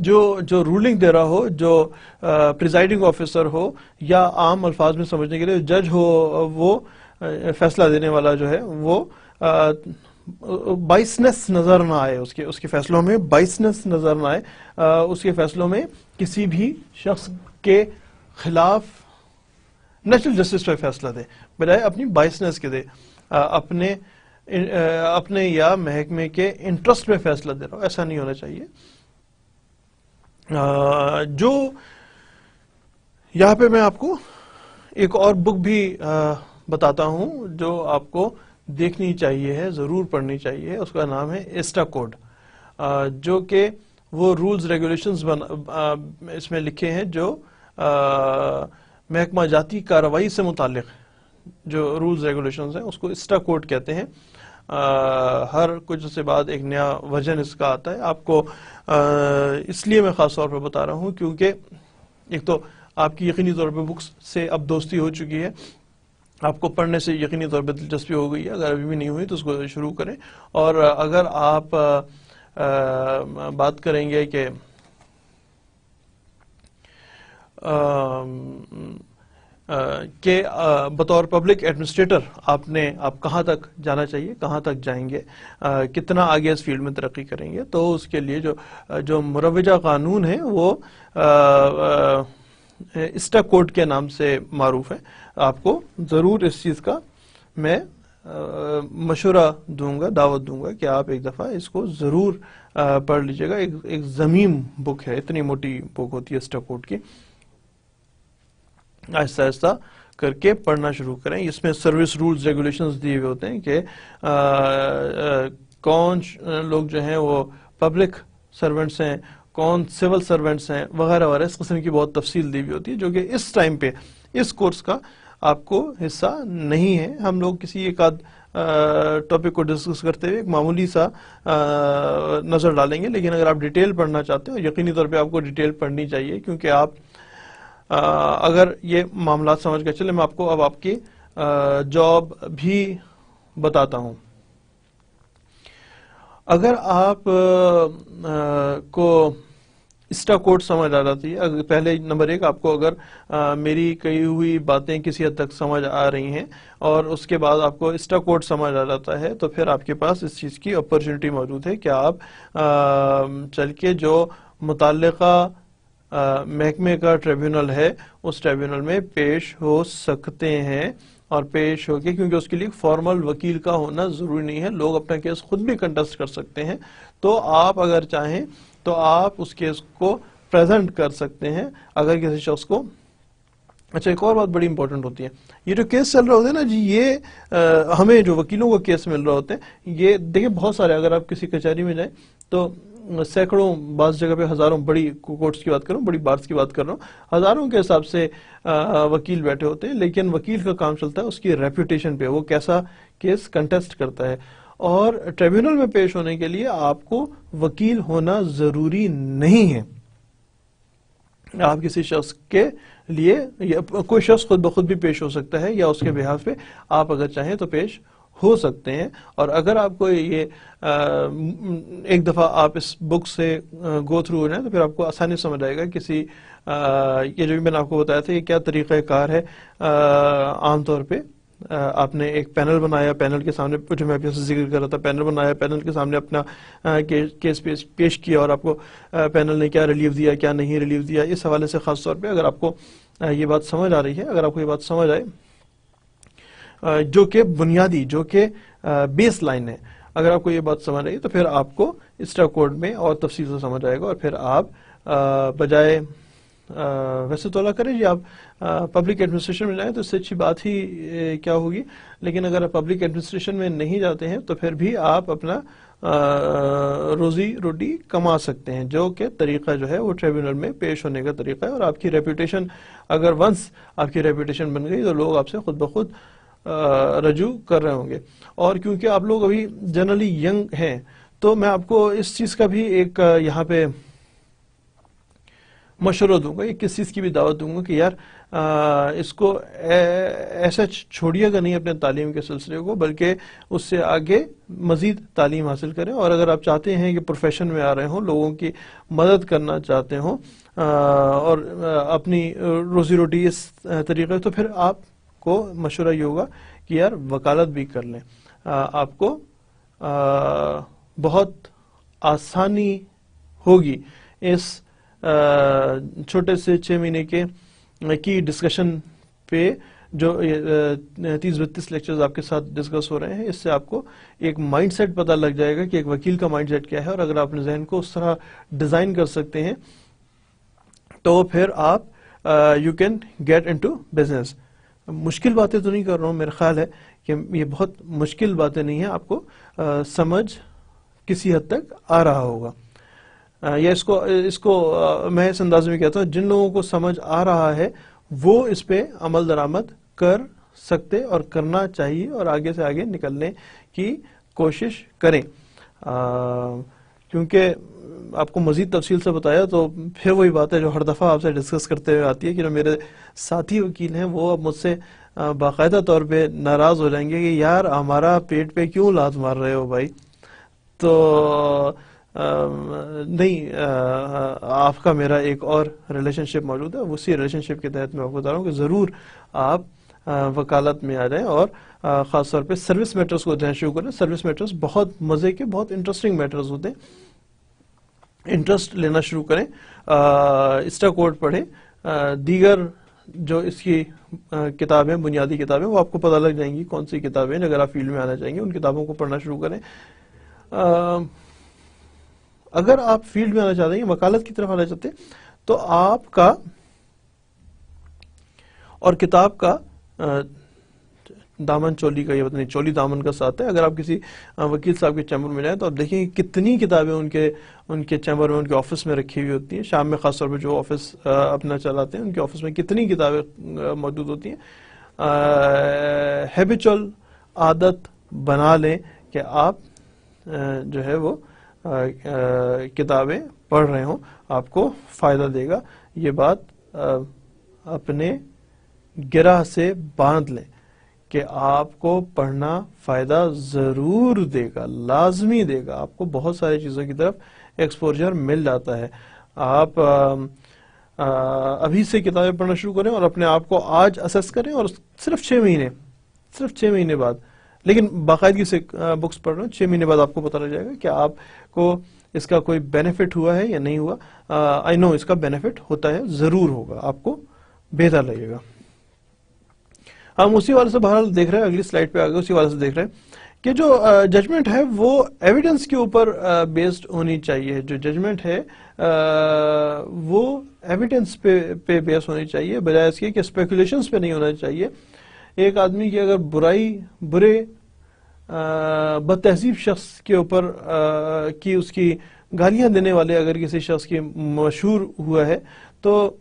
جو رولنگ دے رہا ہو، جو پریزائڈنگ آفیسر ہو، یا عام الفاظ میں سمجھنے کے لیے جج ہو، وہ فیصلہ دینے والا جو ہے وہ بائسنس نظر نہ آئے، اس کے فیصلوں میں بائسنس نظر نہ آئے، اس کے فیصلوں میں کسی بھی شخص کے خلاف نیچرل جسٹس پہ فیصلہ دے، بجائے اپنی بائسنس کے دے، اپنے اپنے یا محکمے کے انٹرسٹ میں فیصلہ دے رہا ہوں، ایسا نہیں ہونا چاہیے. جو یہاں پہ میں آپ کو ایک اور بک بھی بتاتا ہوں جو آپ کو دیکھنی چاہیے ہے، ضرور پڑھنی چاہیے. اس کا نام ہے ایسٹا کوڈ، جو کہ وہ رولز ریگولیشنز اس میں لکھے ہیں جو محکمہ جاتی کارروائی سے متعلق جو رولز ریگولیشنز ہیں اس کو ایسٹا کوڈ کہتے ہیں. ہر کچھ سے بعد ایک نیا ورژن اس کا آتا ہے. آپ کو اس لیے میں خاص طور پہ بتا رہا ہوں کیونکہ ایک تو آپ کی یقینی طور پہ بکس سے اب دوستی ہو چکی ہے، آپ کو پڑھنے سے یقینی طور پہ دلچسپی ہو گئی ہے. اگر ابھی بھی نہیں ہوئی تو اس کو شروع کریں. اور اگر آپ بات کریں گے کہ بطور پبلک ایڈمنسٹریٹر آپ کہاں تک جانا چاہیے، کہاں تک جائیں گے، کتنا آگے اس فیلڈ میں ترقی کریں گے، تو اس کے لیے جو مروجہ قانون ہے وہ ایسٹا کوڈ کے نام سے معروف ہے. آپ کو ضرور اس چیز کا میں مشورہ دوں گا، دعوت دوں گا کہ آپ ایک دفعہ اس کو ضرور پڑھ لیجیے گا. ایک ضمیم بک ہے، اتنی موٹی بک ہوتی ہے ایسٹا کوڈ کی. آہستہ آہستہ کر کے پڑھنا شروع کریں. اس میں سروس رولز ریگولیشنز دیے ہوئے ہوتے ہیں کہ کون لوگ جو ہیں وہ پبلک سرونٹس ہیں، کون سول سرونٹس ہیں، وغیرہ وغیرہ. اس قسم کی بہت تفصیل دی ہوئی ہوتی ہے جو کہ اس ٹائم پہ اس کورس کا آپ کو حصہ نہیں ہے. ہم لوگ کسی ایک آدھ ٹاپک کو ڈسکس کرتے ہوئے ایک معمولی سا نظر ڈالیں گے، لیکن اگر آپ ڈیٹیل پڑھنا چاہتے ہیں، یقینی طور پہ آپ کو ڈیٹیل پڑھنی چاہیے کیونکہ آپ اگر یہ معاملات سمجھ کر چلے، میں آپ کو اب آپ کی جاب بھی بتاتا ہوں. اگر آپ کو ایسٹا کوڈ سمجھ آ جاتی ہے، پہلے نمبر ایک آپ کو اگر میری کہی ہوئی باتیں کسی حد تک سمجھ آ رہی ہیں اور اس کے بعد آپ کو ایسٹا کوڈ سمجھ آ جاتا ہے تو پھر آپ کے پاس اس چیز کی اپرچونٹی موجود ہے کہ آپ چل کے جو متعلقہ محکمے کا ٹریبیونل ہے اس ٹریبیونل میں پیش ہو سکتے ہیں. اور پیش ہو کے، کیونکہ اس کے لیے فارمل وکیل کا ہونا ضروری نہیں ہے، لوگ اپنا کیس خود بھی کنٹیسٹ کر سکتے ہیں. تو آپ اگر چاہیں تو آپ اس کیس کو پریزنٹ کر سکتے ہیں اگر کسی شخص کو. اچھا، ایک اور بات بڑی امپورٹنٹ ہوتی ہے، یہ جو کیس چل رہا ہوتا ہے نا جی، یہ ہمیں جو وکیلوں کو کیس مل رہا ہوتے ہیں، یہ دیکھیں بہت سارے، اگر آپ کسی کچہری میں جائیں تو سینکڑوں، بعض جگہ پہ ہزاروں، بڑی کورٹس کی بات کر رہا ہوں، بڑی بارس کی بات کر رہا ہوں، ہزاروں کے حساب سے وکیل بیٹھے ہوتے ہیں. لیکن وکیل کا کام چلتا ہے اس کی ریپوٹیشن پہ، وہ کیسا کیس کنٹیسٹ کرتا ہے. اور ٹریبیونل میں پیش ہونے کے لیے آپ کو وکیل ہونا ضروری نہیں ہے. آپ کسی شخص کے لیے کوئی شخص خود بخود بھی پیش ہو سکتا ہے یا اس کے بہاف پہ آپ اگر چاہیں تو پیش ہو سکتے ہیں. اور اگر آپ کو یہ ایک دفعہ آپ اس بک سے گو تھرو ہو جائیں تو پھر آپ کو آسانی سمجھ آئے گا. یہ جو بھی میں نے آپ کو بتایا تھا یہ کیا طریقہ کار ہے. عام طور پہ آپ نے ایک پینل بنایا، پینل کے سامنے، جو میں ابھی ذکر کر رہا تھا، پینل بنایا، پینل کے سامنے اپنا کیس پیش کیا اور آپ کو پینل نے کیا ریلیف دیا، کیا نہیں ریلیف دیا. اس حوالے سے خاص طور پہ اگر آپ کو یہ بات سمجھ آ رہی ہے، اگر آپ کو یہ بات سمجھ آئے جو کہ بنیادی، جو کہ بیس لائن ہے، اگر آپ کو یہ بات سمجھ رہی ہے تو پھر آپ کو ایسٹا کوڈ میں اور تفصیل سے سمجھ آئے گا. اور پھر آپ بجائے ویسے تو اللہ کرے جی آپ پبلک ایڈمنسٹریشن میں جائیں تو اس سے اچھی بات ہی کیا ہوگی. لیکن اگر آپ پبلک ایڈمنسٹریشن میں نہیں جاتے ہیں تو پھر بھی آپ اپنا روزی روٹی کما سکتے ہیں، جو کہ طریقہ جو ہے وہ ٹریبیونل میں پیش ہونے کا طریقہ ہے. اور آپ کی ریپوٹیشن، اگر ونس آپ کی ریپوٹیشن بن گئی تو لوگ آپ سے خود بخود رجوع کر رہے ہوں گے. اور کیونکہ آپ لوگ ابھی جنرلی ینگ ہیں تو میں آپ کو اس چیز کا بھی ایک یہاں پہ مشورہ دوں گا، کس چیز کی بھی دعوت دوں گا کہ یار اس کو ایسا چھوڑیے گا نہیں اپنے تعلیم کے سلسلے کو، بلکہ اس سے آگے مزید تعلیم حاصل کریں. اور اگر آپ چاہتے ہیں کہ پروفیشن میں آ رہے ہوں، لوگوں کی مدد کرنا چاہتے ہوں اور اپنی روزی روٹی اس طریقے، تو پھر آپ کو مشورہ یہ ہوگا کہ یار وکالت بھی کر لیں. آپ کو بہت آسانی ہوگی اس چھوٹے سے 6 مہینے کی ڈسکشن پہ جو 30-32 لیکچرز آپ کے ساتھ ڈسکس ہو رہے ہیں، اس سے آپ کو ایک مائنڈ سیٹ پتہ لگ جائے گا کہ ایک وکیل کا مائنڈ سیٹ کیا ہے، اور اگر آپ اپنے ذہن کو اس طرح ڈیزائن کر سکتے ہیں تو پھر آپ you can get into business. مشکل باتیں تو نہیں کر رہا ہوں، میرا خیال ہے کہ یہ بہت مشکل باتیں نہیں ہیں، آپ کو سمجھ کسی حد تک آ رہا ہوگا. یا اس کو میں اس انداز میں کہتا ہوں، جن لوگوں کو سمجھ آ رہا ہے وہ اس پہ عمل درآمد کر سکتے اور کرنا چاہیے، اور آگے سے آگے نکلنے کی کوشش کریں. کیونکہ آپ کو مزید تفصیل سے بتایا تو پھر وہی بات ہے جو ہر دفعہ آپ سے ڈسکس کرتے ہوئے آتی ہے کہ جو میرے ساتھی وکیل ہیں وہ اب مجھ سے باقاعدہ طور پہ ناراض ہو جائیں گے کہ یار ہمارا پیٹ پہ کیوں لات مار رہے ہو بھائی. تو نہیں، آپ کا میرا ایک اور ریلیشن شپ موجود ہے، اسی ریلیشن شپ کے تحت میں آپ کو بتا رہا ہوں کہ ضرور آپ وکالت میں آ جائیں، اور خاص طور پہ سروس میٹرز کو دینا شروع کریں. سروس میٹرز بہت مزے کے، بہت انٹرسٹنگ میٹرز ہوتے ہیں. انٹرسٹ لینا شروع کریں، اسٹا کوڈ پڑھیں، دیگر جو اس کی کتابیں، بنیادی کتابیں، وہ آپ کو پتہ لگ جائیں گی کون سی کتابیں اگر آپ فیلڈ میں آنا چاہیں گے، ان کتابوں کو پڑھنا شروع کریں. اگر آپ فیلڈ میں آنا چاہتے ہیں، وکالت کی طرف آنا چاہتے ہیں، تو آپ کا اور کتاب کا دامن چولی کا، یہ پتہ نہیں چولی دامن کا ساتھ ہے. اگر آپ کسی وکیل صاحب کے چیمبر میں جائیں تو آپ دیکھیں کہ کتنی کتابیں ان کے چیمبر میں، ان کے آفس میں رکھی ہوئی ہوتی ہیں. شام میں خاص طور پہ جو آفس اپنا چلاتے ہیں ان کے آفس میں کتنی کتابیں موجود ہوتی ہیں. ہیبیچول عادت بنا لیں کہ آپ جو ہے وہ کتابیں پڑھ رہے ہوں، آپ کو فائدہ دے گا. یہ بات اپنے گرہ سے باندھ لیں کہ آپ کو پڑھنا فائدہ ضرور دے گا، لازمی دے گا. آپ کو بہت ساری چیزوں کی طرف ایکسپوجر مل جاتا ہے. آپ ابھی سے کتابیں پڑھنا شروع کریں اور اپنے آپ کو آج اسیس کریں، اور صرف 6 مہینے بعد، لیکن باقاعدگی سے بکس پڑھ رہے ہیں، 6 مہینے بعد آپ کو پتہ لگ جائے گا کہ آپ کو اس کا کوئی بینیفٹ ہوا ہے یا نہیں ہوا. آئی نو اس کا بینیفٹ ہوتا ہے، ضرور ہوگا، آپ کو بہتر لگے گا. ہم اسی والے سے بہرحال دیکھ رہے ہیں، اگلی سلائیڈ پہ آگے اسی والے سے دیکھ رہے ہیں کہ جو ججمنٹ ہے وہ ایویڈنس کے اوپر بیسڈ ہونی چاہیے. جو ججمنٹ ہے وہ ایویڈنس پہ بیس ہونی چاہیے، بجائے اس کے کہ اسپیکولیشنز پہ نہیں ہونا چاہیے. ایک آدمی کی اگر برے بد تہذیب شخص کے اوپر کی اس کی گالیاں دینے والے اگر کسی شخص کی مشہور ہوا ہے، تو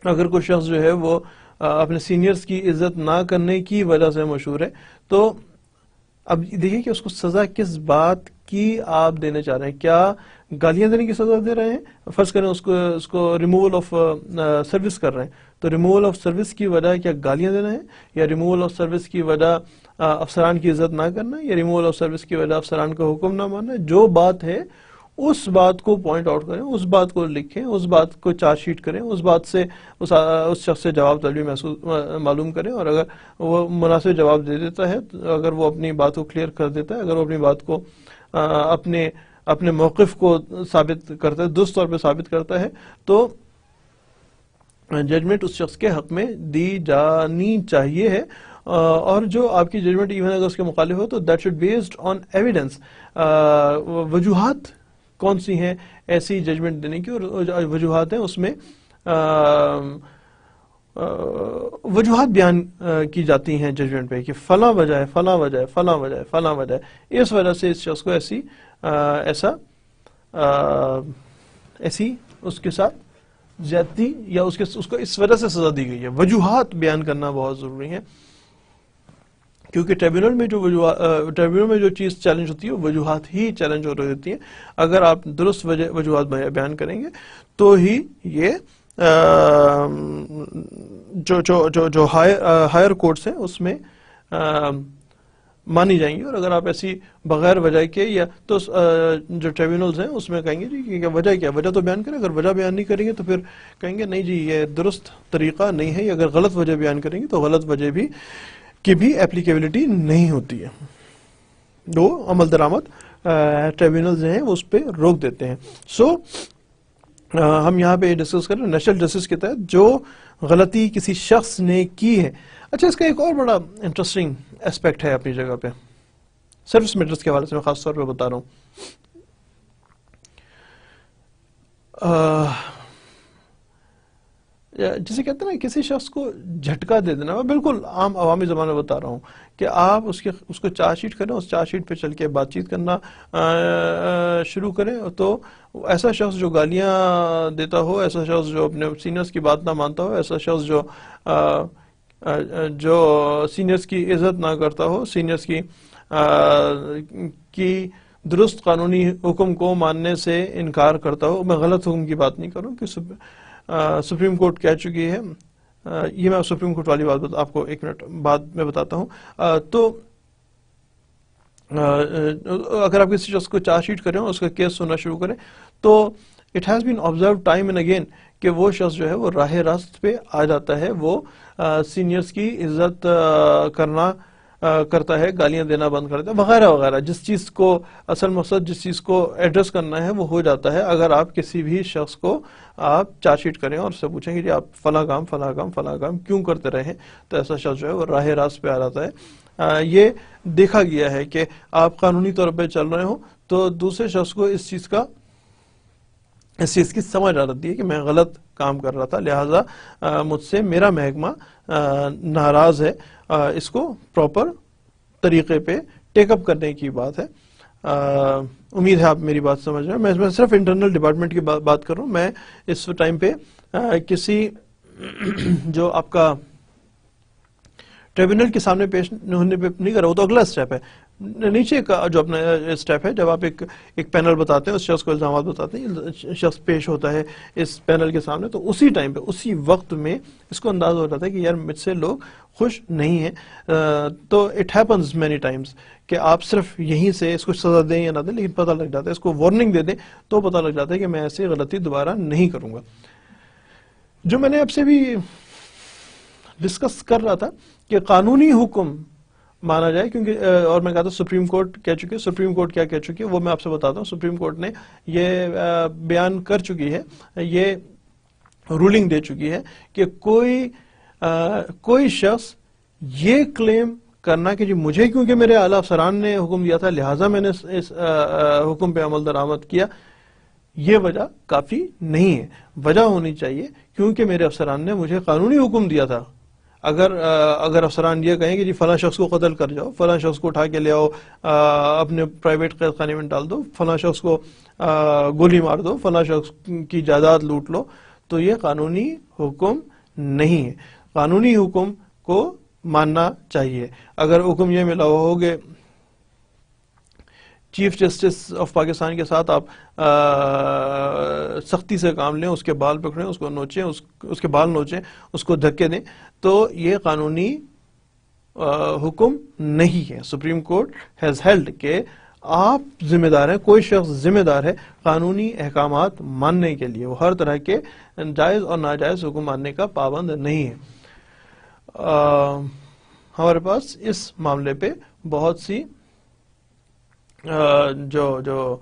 اگر کوئی شخص جو ہے وہ اپنے سینئرز کی عزت نہ کرنے کی وجہ سے مشہور ہے، تو اب دیکھیں کہ اس کو سزا کس بات کی آپ دینے چاہ رہے ہیں. کیا گالیاں دینے کی سزا دے رہے ہیں؟ فرض کریں اس کو ریموول آف سروس کر رہے ہیں، تو ریموول آف سروس کی وجہ کیا گالیاں دینا ہے، یا ریموول آف سروس کی وجہ افسران کی عزت نہ کرنا، یا ریموول آف سروس کی وجہ افسران کا حکم نہ ماننا؟ جو بات ہے اس بات کو پوائنٹ آؤٹ کریں، اس بات کو لکھیں، اس بات کو چارج شیٹ کریں، اس بات سے اس شخص سے جواب طلبی معلوم کریں. اور اگر وہ مناسب جواب دے دیتا ہے، اگر وہ اپنی بات کو کلیئر کر دیتا ہے، اگر وہ اپنی بات کو اپنے موقف کو ثابت کرتا ہے، درست طور پہ ثابت کرتا ہے، تو ججمنٹ اس شخص کے حق میں دی جانی چاہیے ہے. اور جو آپ کی ججمنٹ ایون اگر اس کے مخالف ہو تو that should based on evidence. وجوہات کون سی ہیں ایسی ججمنٹ دینے کی؟ اور وجوہات ہیں اس میں وجوہات بیان کی جاتی ہیں ججمنٹ پہ کہ فلاں وجہ ہے، فلاں وجہ ہے، فلاں وجہ ہے، فلاں وجہ ہے، اس وجہ سے اس شخص کو ایسی اس کے ساتھ زیادتی یا اس کو اس وجہ سے سزا دی گئی ہے. وجوہات بیان کرنا بہت ضروری ہے، کیونکہ ٹریبیونل میں جو چیز چیلنج ہوتی ہے وہ وجوہات ہی چیلنج ہو رہی ہوتی ہیں. اگر آپ درست وجوہات بیان کریں گے تو ہی یہ جو ہائر کورٹس ہیں اس میں مانی جائیں گی. اور اگر آپ ایسی بغیر وجہ کے یا تو جو ٹریبیونلز ہیں اس میں کہیں گے جی کہ وجہ کیا، وجہ تو بیان کریں. اگر وجہ بیان نہیں کریں گے تو پھر کہیں گے نہیں جی یہ درست طریقہ نہیں ہے. اگر غلط وجہ بیان کریں گے تو غلط وجہ کی بھی اپلیکیبلٹی نہیں ہوتی ہے. عمل درآمد ٹریبیونلز ہیں اس پہ روک دیتے ہیں. سو ہم یہاں پہ ڈسکس کر رہے ہیں نیچرل جسٹس کے تحت جو غلطی کسی شخص نے کی ہے. اچھا اس کا ایک اور بڑا انٹرسٹنگ اسپیکٹ ہے اپنی جگہ پہ سروس میٹرز کے حوالے سے میں خاص طور پہ بتا رہا ہوں. جسے کہتے ہیں نا کسی شخص کو جھٹکا دے دینا, میں بالکل عام عوامی زبان میں بتا رہا ہوں کہ آپ اس کو چارج شیٹ کریں, اس چارج شیٹ پہ چل کے بات چیت کرنا شروع کریں, تو ایسا شخص جو گالیاں دیتا ہو, ایسا شخص جو اپنے سینئرز کی بات نہ مانتا ہو, ایسا شخص جو سینئرز کی عزت نہ کرتا ہو, سینئرز کی درست قانونی حکم کو ماننے سے انکار کرتا ہو. میں غلط حکم کی بات نہیں کروں کہ سپریم کورٹ کہہ چکی ہے, یہ میں سپریم کورٹ والی بات آپ کو ایک منٹ بعد میں بتاتا ہوں. تو اگر آپ کسی شخص کو چارج شیٹ کریں, اس کا کیس سننا شروع کریں, تو it has been observe time and again کہ وہ شخص جو ہے وہ راہ راست پہ آ جاتا ہے, وہ سینئرز کی عزت کرتا ہے, گالیاں دینا بند کرتا ہے وغیرہ وغیرہ. جس چیز کو اصل مقصد جس چیز کو ایڈریس کرنا ہے وہ ہو جاتا ہے اگر آپ کسی بھی شخص کو آپ چارج شیٹ کریں اور اس سے پوچھیں کہ جی آپ فلاں کام کیوں کرتے رہے, تو ایسا شخص جو ہے وہ راہ راست پہ آ جاتا ہے. یہ دیکھا گیا ہے کہ آپ قانونی طور پہ چل رہے ہوں تو دوسرے شخص کو اس چیز کی سمجھ آ جاتی ہے کہ میں غلط کام کر رہا تھا, لہٰذا مجھ سے میرا محکمہ ناراض ہے, اس کو پراپر طریقے پہ ٹیک اپ کرنے کی بات ہے. امید ہے آپ میری بات سمجھ رہے ہیں. میں صرف انٹرنل ڈپارٹمنٹ کی بات کر رہا ہوں. میں اس ٹائم پہ کسی جو آپ کا ٹریبونل کے سامنے پیش ہونے پہ نہیں کر رہا, وہ تو اگلا اسٹیپ ہے. نیچے کا جو اپنا اسٹیپ ہے, جب آپ ایک پینل بتاتے ہیں, اس شخص کو الزامات بتاتے ہیں, شخص پیش ہوتا ہے اس پینل کے سامنے, تو اسی ٹائم پہ اسی وقت میں اس کو اندازہ ہو جاتا ہے کہ یار مجھ سے لوگ خوش نہیں ہیں. تو اٹ ہیپنز مینی ٹائمز کہ آپ صرف یہیں سے اس کو سزا دیں یا نہ دیں, لیکن پتہ لگ جاتا ہے, اس کو وارننگ دے دیں تو پتہ لگ جاتا ہے کہ میں ایسی غلطی دوبارہ نہیں کروں گا. جو میں نے اب سے بھی ڈسکس کر رہا تھا کہ قانونی حکم مانا جائے, کیونکہ اور میں کہا تھا سپریم کورٹ کہہ چکی ہے, سپریم کورٹ کیا کہہ چکی ہے وہ میں آپ سے بتاتا ہوں. سپریم کورٹ نے یہ بیان کر چکی ہے, یہ رولنگ دے چکی ہے کہ کوئی شخص یہ کلیم کرنا کہ جی مجھے کیونکہ میرے اعلیٰ افسران نے حکم دیا تھا لہٰذا میں نے اس حکم پہ عمل درآمد کیا, یہ وجہ کافی نہیں ہے. وجہ ہونی چاہیے کیونکہ میرے افسران نے مجھے قانونی حکم دیا تھا. اگر افسران یہ کہیں کہ جی فلاں شخص کو قتل کر جاؤ, فلاں شخص کو اٹھا کے لے آؤ, اپنے پرائیویٹ قید خانے میں ڈال دو, فلاں شخص کو گولی مار دو, فلاں شخص کی جائیداد لوٹ لو, تو یہ قانونی حکم نہیں ہے. قانونی حکم کو ماننا چاہیے. اگر حکم یہ ملا ہو کہ چیف جسٹس آف پاکستان کے ساتھ آپ سختی سے کام لیں, اس کے بال پکڑیں, اس کو نوچیں, اس کے بال نوچیں, اس کو دھکے دیں, تو یہ قانونی حکم نہیں ہے. سپریم کورٹ ہیز ہیلڈ کہ آپ ذمہ دار ہیں, کوئی شخص ذمہ دار ہے قانونی احکامات ماننے کے لیے, وہ ہر طرح کے جائز اور ناجائز حکم ماننے کا پابند نہیں ہے. ہمارے پاس اس معاملے پہ بہت سی جو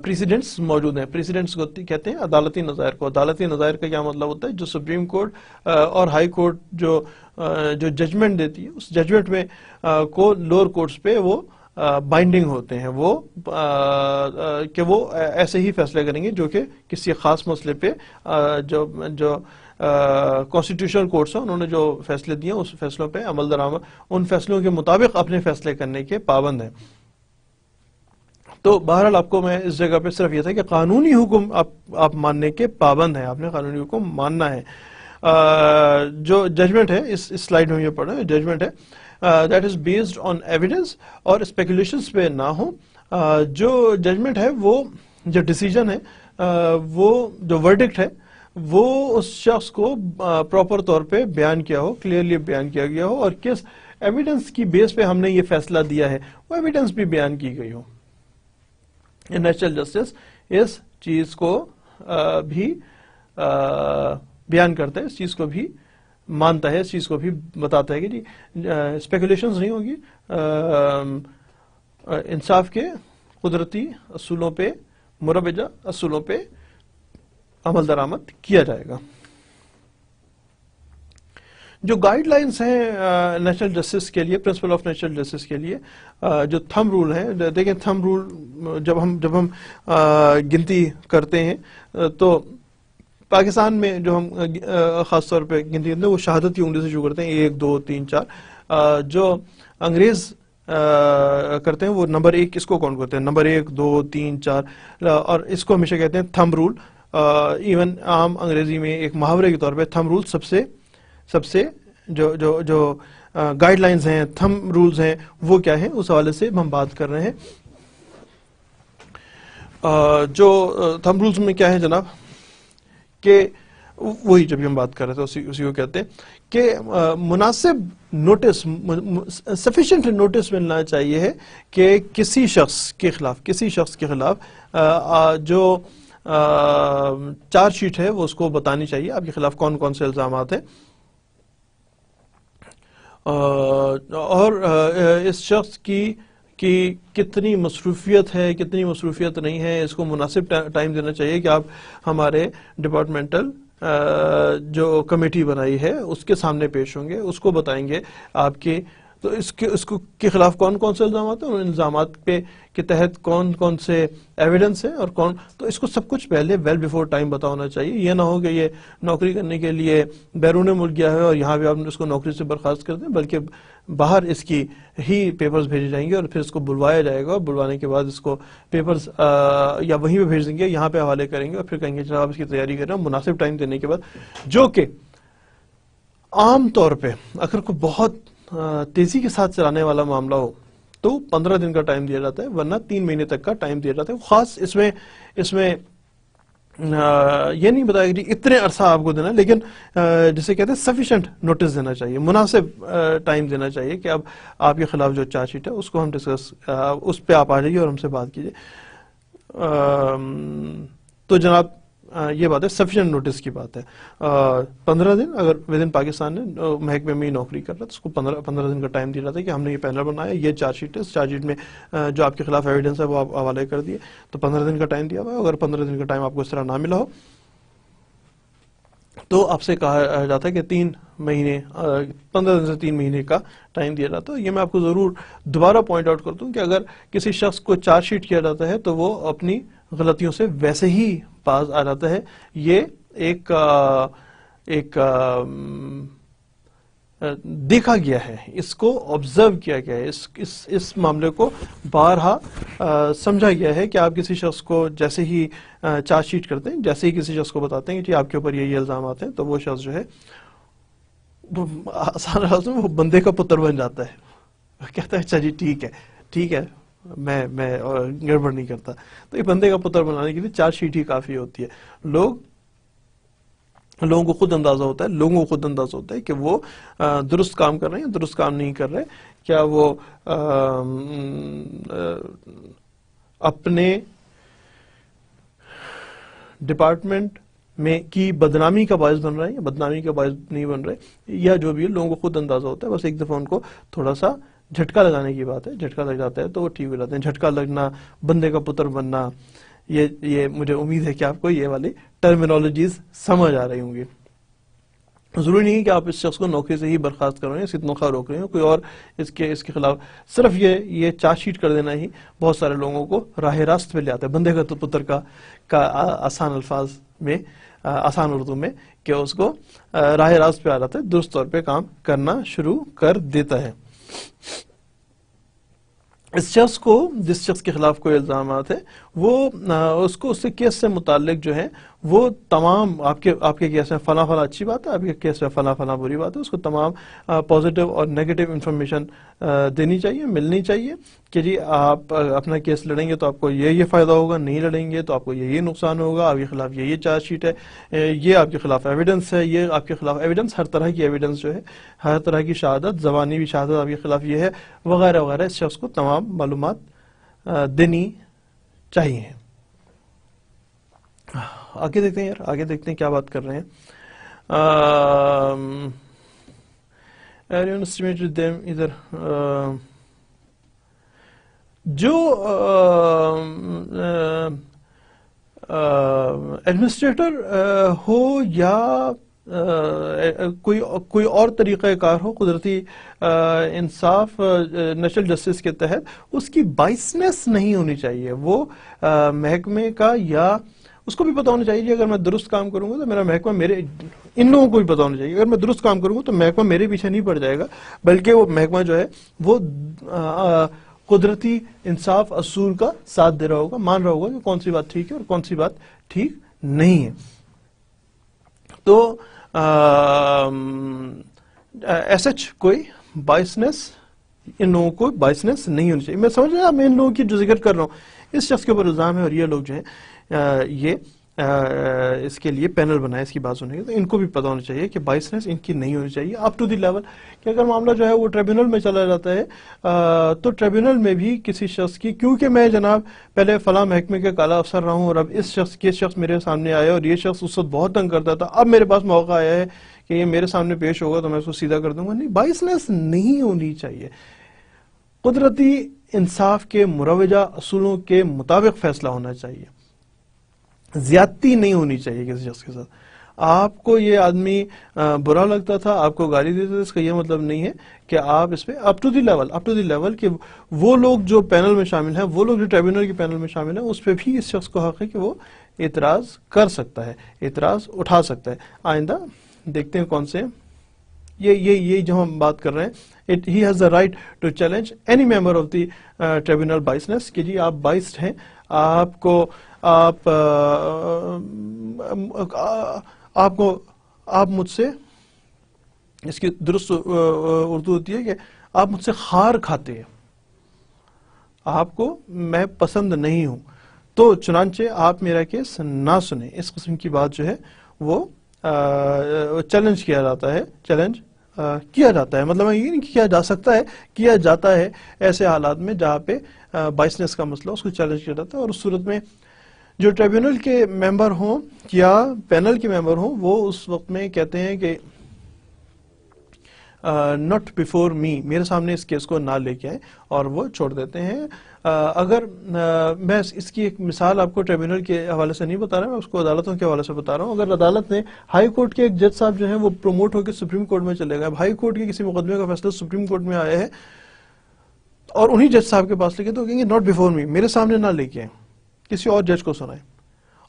پریسیڈنٹس موجود ہیں. پریسیڈنٹس کو کہتے ہیں عدالتی نظائر کو. عدالتی نظائر کا کیا مطلب ہوتا ہے؟ جو سپریم کورٹ اور ہائی کورٹ جو ججمنٹ دیتی ہے, اس ججمنٹ میں کو لوور کورٹس پہ وہ بائنڈنگ ہوتے ہیں, وہ کہ وہ ایسے ہی فیصلے کریں گے جو کہ کسی خاص مسئلے پہ جو کانسٹیٹیوشنل کورٹس ہیں انہوں نے جو فیصلے دیے اس فیصلوں پہ عمل درآمد, ان فیصلوں کے مطابق اپنے فیصلے کرنے کے پابند ہیں. تو بہرحال آپ کو میں اس جگہ پہ صرف یہ تھا کہ قانونی حکم آپ ماننے کے پابند ہیں, آپ نے قانونی حکم ماننا ہے. جو ججمنٹ ہے اس سلائیڈ میں یہ پڑھ رہے ہیں, ججمنٹ ہے that is based on evidence اور اسپیکولیشنز پہ نہ ہو. جو ججمنٹ ہے, وہ جو ڈیسیجن ہے, وہ جو ورڈکٹ ہے, وہ اس شخص کو پراپر طور پہ بیان کیا ہو, کلیئرلی بیان کیا گیا ہو, اور کس ایویڈنس کی بیس پہ ہم نے یہ فیصلہ دیا ہے وہ ایویڈنس بھی بیان کی گئی ہو. نیچرل جسٹس اس چیز کو بھی بیان کرتا ہے, اس چیز کو بھی مانتا ہے, اس چیز کو بھی بتاتا ہے کہ جی اسپیکولیشنز نہیں ہوگی, انصاف کے قدرتی اصولوں پہ, مروجہ اصولوں پہ عمل درآمد کیا جائے گا. جو گائیڈ لائنس ہیں نیشنل جسٹس کے لیے، پرنسپل آف نیشنل جسٹس کے لیے، جو تھم رول ہیں، دیکھیں تھم رول جب ہم گنتی کرتے ہیں تو پاکستان میں جو ہم خاص طور پہ گنتی کرتے ہیں وہ شہادت کی انگلی سے شروع کرتے ہیں، 1 2 3 4. جو انگریز کرتے ہیں وہ نمبر 1 اس کو کاؤنٹ کرتے ہیں، نمبر 1 2 3 4، اور اس کو ہمیشہ کہتے ہیں تھم رول. ایون عام انگریزی میں ایک محاورے کے طور پہ تھم رول سب سے جو گائیڈ لائنز ہیں، تھم رولز ہیں، وہ کیا ہیں، اس حوالے سے ہم بات کر رہے ہیں. جو تھم رولز میں کیا ہے جناب، کہ وہی جب ہم بات کر رہے تھے اسی کو کہتے ہیں کہ مناسب نوٹس، سفیشینٹ نوٹس ملنا چاہیے ہے کہ کسی شخص کے خلاف جو چارج شیٹ ہے وہ اس کو بتانی چاہیے آپ کے خلاف کون کون سے الزامات ہیں، اور اس شخص کی کتنی مصروفیت ہے، کتنی مصروفیت نہیں ہے، اس کو مناسب ٹائم دینا چاہیے کہ آپ ہمارے ڈپارٹمنٹل جو کمیٹی بنائی ہے اس کے سامنے پیش ہوں گے، اس کو بتائیں گے آپ کے تو اس کے خلاف کون کون سے الزامات ہیں، ان الزامات کے تحت کون کون سے ایویڈنس ہیں، اور تو اس کو سب کچھ پہلے ویل بیفور ٹائم پتا ہونا چاہیے. یہ نہ ہو کہ یہ نوکری کرنے کے لیے بیرون ملک گیا ہے اور یہاں پہ آپ اس کو نوکری سے برخاست کر دیں، بلکہ باہر اس کی ہی پیپرز بھیجے جائیں گے اور پھر اس کو بلوایا جائے گا، اور بلوانے کے بعد اس کو پیپرز یا وہیں پہ بھیج دیں گے، یہاں پہ حوالے کریں گے اور پھر کہیں گے جناب اس کی تیاری کریں. مناسب ٹائم دینے کے بعد، جو کہ عام طور پہ اگر کوئی بہت تیزی کے ساتھ چلانے والا معاملہ ہو تو 15 دن کا ٹائم دیا جاتا ہے، ورنہ 3 مہینے تک کا ٹائم دیا جاتا ہے. خاص اس میں یہ نہیں بتایا کہ اتنے عرصہ آپ کو دینا، لیکن جسے کہتے ہیں سفیشینٹ نوٹس دینا چاہیے، مناسب ٹائم دینا چاہیے کہ اب آپ کے خلاف جو چارج شیٹ ہے اس کو ہم ڈسکس، اس پہ آپ آ جائیے اور ہم سے بات کیجیے. تو جناب یہ بات ہے، سفیشینٹ نوٹس کی بات ہے. 15 دن اگر ود ان پاکستان نے محکمے میں نوکری کر رہا ہے تو اس کو 15 دن کا ٹائم دیا جاتا ہے کہ ہم نے یہ پینل بنایا، یہ چارج شیٹ ہے، اس چارج شیٹ میں جو آپ کے خلاف ایویڈنس ہے وہ آپ حوالے کر دیے، تو 15 دن کا ٹائم دیا ہوا ہے. اگر 15 دن کا ٹائم آپ کو اس طرح نہ ملا ہو تو آپ سے کہا جاتا ہے کہ 3 مہینے، 15 دن سے 3 مہینے کا ٹائم دیا جاتا ہے. یہ میں آپ کو ضرور دوبارہ پوائنٹ آؤٹ کرتا ہوں کہ اگر کسی شخص کو چارج شیٹ کیا جاتا ہے تو وہ اپنی غلطیوں سے ویسے ہی باز آ جاتا ہے. یہ ایک دیکھا گیا ہے، اس کو آبزرو کیا گیا ہے، اس معاملے کو بارہا سمجھا گیا ہے کہ آپ کسی شخص کو جیسے ہی چارج شیٹ کرتے ہیں، جیسے ہی کسی شخص کو بتاتے ہیں کہ جی آپ کے اوپر یہ الزامات ہیں، تو وہ شخص جو ہے آسان الفاظ میں وہ بندے کا پتر بن جاتا ہے، کہتا ہے اچھا جی ٹھیک ہے میں گڑبڑ نہیں کرتا. تو یہ بندے کا پتر بنانے کے لیے چارج شیٹ ہی کافی ہوتی ہے. لوگوں کو خود اندازہ ہوتا ہے کہ وہ درست کام کر رہے ہیں، درست کام نہیں کر رہے، کیا وہ اپنے ڈپارٹمنٹ میں کی بدنامی کا باعث بن رہے ہیں یا بدنامی کا باعث نہیں بن رہے، یا جو بھی ہے لوگوں کو خود اندازہ ہوتا ہے. بس ایک دفعہ ان کو تھوڑا سا جھٹکا لگانے کی بات ہے، جھٹکا لگ جاتا ہے تو وہ ٹھیک ہو جاتے ہیں. جھٹکا لگنا، بندے کا پتر بننا، یہ مجھے امید ہے کہ آپ کو یہ والی ٹرمینالوجیز سمجھ آ رہی ہوں گی. ضروری نہیں کہ آپ اس شخص کو نوکری سے ہی برخاست کر رہے ہیں، اس کی تنخواہ روک رہے ہیں، کوئی اور اس کے خلاف صرف یہ چارج شیٹ کر دینا ہی بہت سارے لوگوں کو راہ راست پہ لے آتا ہے. بندے کا تو پتر کا آسان الفاظ میں، آسان اردو میں، کہ اس کو راہ راست پہ آ جاتا ہے، درست طور پہ کام کرنا شروع کر دیتا ہے. جس شخص کے خلاف کوئی الزامات ہے وہ اس کے کیس سے متعلق جو ہے وہ تمام آپ کے کیس میں فلاں اچھی بات ہے، آپ کے کیس میں فلاں بری بات ہے، اس کو تمام پازیٹیو اور نیگیٹو انفارمیشن دینی چاہیے، ملنی چاہیے کہ جی آپ اپنا کیس لڑیں گے تو آپ کو یہ فائدہ ہوگا، نہیں لڑیں گے تو آپ کو یہ نقصان ہوگا، آپ کے خلاف یہ چارج شیٹ ہے، یہ آپ کے خلاف ایویڈنس ہے، یہ آپ کے خلاف ایویڈنس، ہر طرح کی ایویڈنس جو ہے، ہر طرح کی شہادت، زبانی بھی شہادت آپ کے خلاف یہ ہے وغیرہ وغیرہ، اس شخص کو تمام معلومات دینی چاہیے. آگے دیکھتے ہیں آگے دیکھتے ہیں کیا بات کر رہے ہیں. ادھر جو ایڈمنسٹریٹر ہو یا کوئی اور طریقہ کار ہو قدرتی انصاف نیچرل جسٹس کے تحت، اس کی بائسنس نہیں ہونی چاہیے. وہ محکمے کا یا اس کو بھی پتا ہونا چاہیے کہ اگر میں درست کام کروں گا تو میرا محکمہ میرے، ان لوگوں کو بھی پتا ہونا چاہیے اگر میں درست کام کروں گا تو محکمہ میرے پیچھے نہیں پڑ جائے گا، بلکہ وہ محکمہ جو ہے وہ قدرتی انصاف اصول کا ساتھ دے رہا ہوگا، مان رہا ہوگا کہ کون سی بات ٹھیک ہے اور کون سی بات ٹھیک نہیں ہے. تو ایسچ کوئی بائسنس، ان لوگوں کو بائسنس نہیں ہونی چاہیے. میں سمجھ رہا میں ان لوگوں کی جو ذکر کر رہا ہوں، اس شخص کے اوپر الزام ہے اور یہ لوگ جو ہیں یہ اس کے لیے پینل بنائے اس کی بات سننے کے، تو ان کو بھی پتا ہونا چاہیے کہ بائسنس ان کی نہیں ہونی چاہیے اپ ٹو دی لیول کہ اگر معاملہ جو ہے وہ ٹریبیونل میں چلا جاتا ہے تو ٹریبیونل میں بھی کسی شخص کی، کیونکہ میں جناب پہلے فلاں محکمے کے کالا افسر رہا ہوں اور اب اس شخص میرے سامنے آیا اور یہ شخص اس وقت بہت تنگ کرتا تھا، اب میرے پاس موقع آیا ہے کہ یہ میرے سامنے پیش ہوگا تو میں اس کو سیدھا کر دوں گا. نہیں، بائسنس نہیں ہونی چاہیے. قدرتی انصاف کے مروجہ اصولوں کے مطابق فیصلہ ہونا چاہیے. زیادتی نہیں ہونی چاہیے کسی شخص کے ساتھ. آپ کو یہ آدمی برا لگتا تھا، آپ کو گالی دیتے تھے، اس کا یہ مطلب نہیں ہے کہ آپ اس پہ اپ ٹو دی لیول کہ وہ لوگ جو پینل میں شامل ہیں، وہ لوگ جو ٹریبیونل کے پینل میں شامل ہیں، اس پہ بھی اس شخص کو حق ہے کہ وہ اعتراض کر سکتا ہے، اعتراض اٹھا سکتا ہے. آئندہ دیکھتے ہیں کون سے یہ جو ہم بات کر رہے ہیں. He has the right to challenge any member of the tribunal biasness کہ جی آپ biased ہیں، آپ مجھ سے، اس کی درست اردو ہوتی ہے کہ آپ مجھ سے خار کھاتے ہیں، آپ کو میں پسند نہیں ہوں، تو چنانچہ آپ میرا کیس نہ سنیں. اس قسم کی بات جو ہے وہ چیلنج کیا جاتا ہے. مطلب یہ نہیں کیا جا سکتا ہے، کیا جاتا ہے ایسے حالات میں جہاں پہ بائسنس کا مسئلہ اس کو چیلنج کیا جاتا ہے. اور اس صورت میں جو ٹریبیونل کے ممبر ہوں یا پینل کے ممبر ہوں وہ اس وقت میں کہتے ہیں کہ ناٹ بیفور می، میرے سامنے اس کیس کو نہ لے کے آئیں، اور وہ چھوڑ دیتے ہیں. اگر میں اس کی ایک مثال آپ کو ٹریبیونل کے حوالے سے نہیں بتا رہا، میں اس کو عدالتوں کے حوالے سے بتا رہا ہوں. اگر عدالت نے ہائی کورٹ کے ایک جج صاحب جو ہیں وہ پروموٹ ہو کے سپریم کورٹ میں چلے گئے، ہائی کورٹ کے کسی مقدمے کا فیصلہ سپریم کورٹ میں آیا ہے اور انہی جج صاحب کے پاس لے کے، تو کہیں گے ناٹ بیفور می، میرے سامنے نہ لے کے آئیں، کسی اور جج کو سنائیں.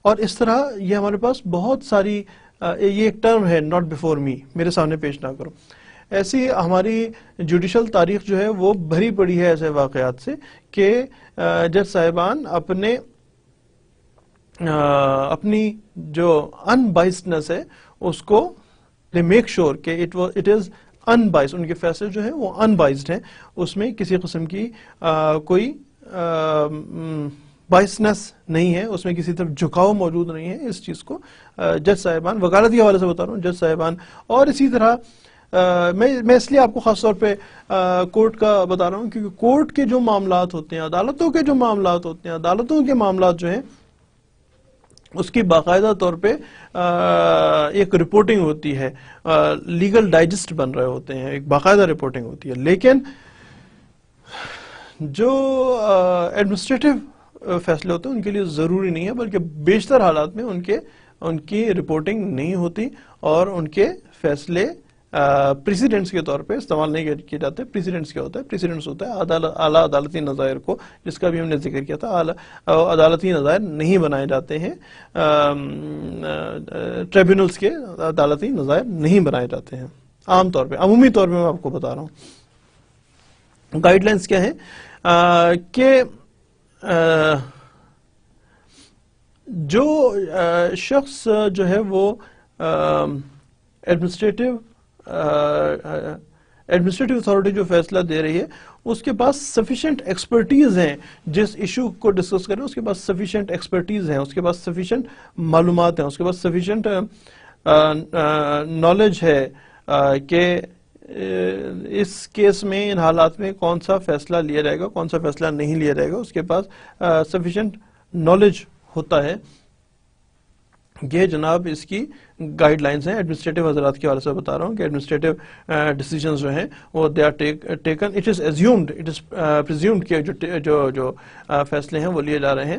اور اس طرح یہ ہمارے پاس بہت ساری، یہ ایک ٹرم ہے ناٹ بیفور می، میرے سامنے پیش نہ کرو. ایسی ہماری جوڈیشل تاریخ جو ہے وہ بھری پڑی ہے ایسے واقعات سے کہ جج صاحبان اپنی جو ان بائسڈنس ہے اس کو دے میک شور کہ اٹ از ان بائسڈ، ان کے فیصلے جو ہیں وہ ان بائسڈ ہیں، اس میں کسی قسم کی کوئی بائسنس نہیں ہے، اس میں کسی طرف جھکاؤ موجود نہیں ہے. اس چیز کو جج صاحبان، وکالتی حوالے سے بتا رہا ہوں، جج صاحبان، اور اسی طرح میں اس لیے آپ کو خاص طور پہ کورٹ کا بتا رہا ہوں کیونکہ کورٹ کے جو معاملات ہوتے ہیں، عدالتوں کے جو معاملات ہوتے ہیں، عدالتوں کے معاملات جو ہیں اس کی باقاعدہ طور پہ ایک رپورٹنگ ہوتی ہے، لیگل ڈائجسٹ بن رہے ہوتے ہیں، ایک باقاعدہ رپورٹنگ ہوتی ہے. لیکن جو ایڈمنسٹریٹو فیصلے ہوتے ہیں ان کے لیے ضروری نہیں ہے، بلکہ بیشتر حالات میں ان کی رپورٹنگ نہیں ہوتی اور ان کے فیصلے پریسیڈنٹس کے طور پہ استعمال نہیں کیے جاتے. پریسیڈنٹس کیا ہوتا ہے؟ پریسیڈنٹس ہوتا ہے اعلیٰ عدالتی نظائر کو، جس کا بھی ہم نے ذکر کیا تھا. عدالتی نظائر نہیں بنائے جاتے ہیں، ٹریبیونلز کے عدالتی نظائر نہیں بنائے جاتے ہیں عام طور پہ، عمومی طور پہ میں آپ کو بتا رہا ہوں. گائیڈ لائنس کیا ہیں کہ جو شخص جو ہے وہ ایڈمنسٹریٹو اتھارٹی جو فیصلہ دے رہی ہے اس کے پاس سفیشینٹ ایکسپرٹیز ہیں، جس ایشو کو ڈسکس کریں اس کے پاس سفیشینٹ ایکسپرٹیز ہیں، اس کے پاس سفیشینٹ معلومات ہیں، اس کے پاس سفیشینٹ نالج ہے کہ اس کیس میں ان حالات میں کون سا فیصلہ لیا جائے گا، کون سا فیصلہ نہیں لیا جائے گا. اس کے پاس سفیشینٹ نالج ہوتا ہے. یہ جناب اس کی گائیڈ لائنز ہیں. ایڈمنسٹریٹو حضرات کے حوالے سے بتا رہا ہوں کہ ایڈمنسٹریٹو ڈیسیجنز جو ہیں وہ they are taken, it is assumed, it is presumed کہ جو فیصلے ہیں وہ لیے جا رہے ہیں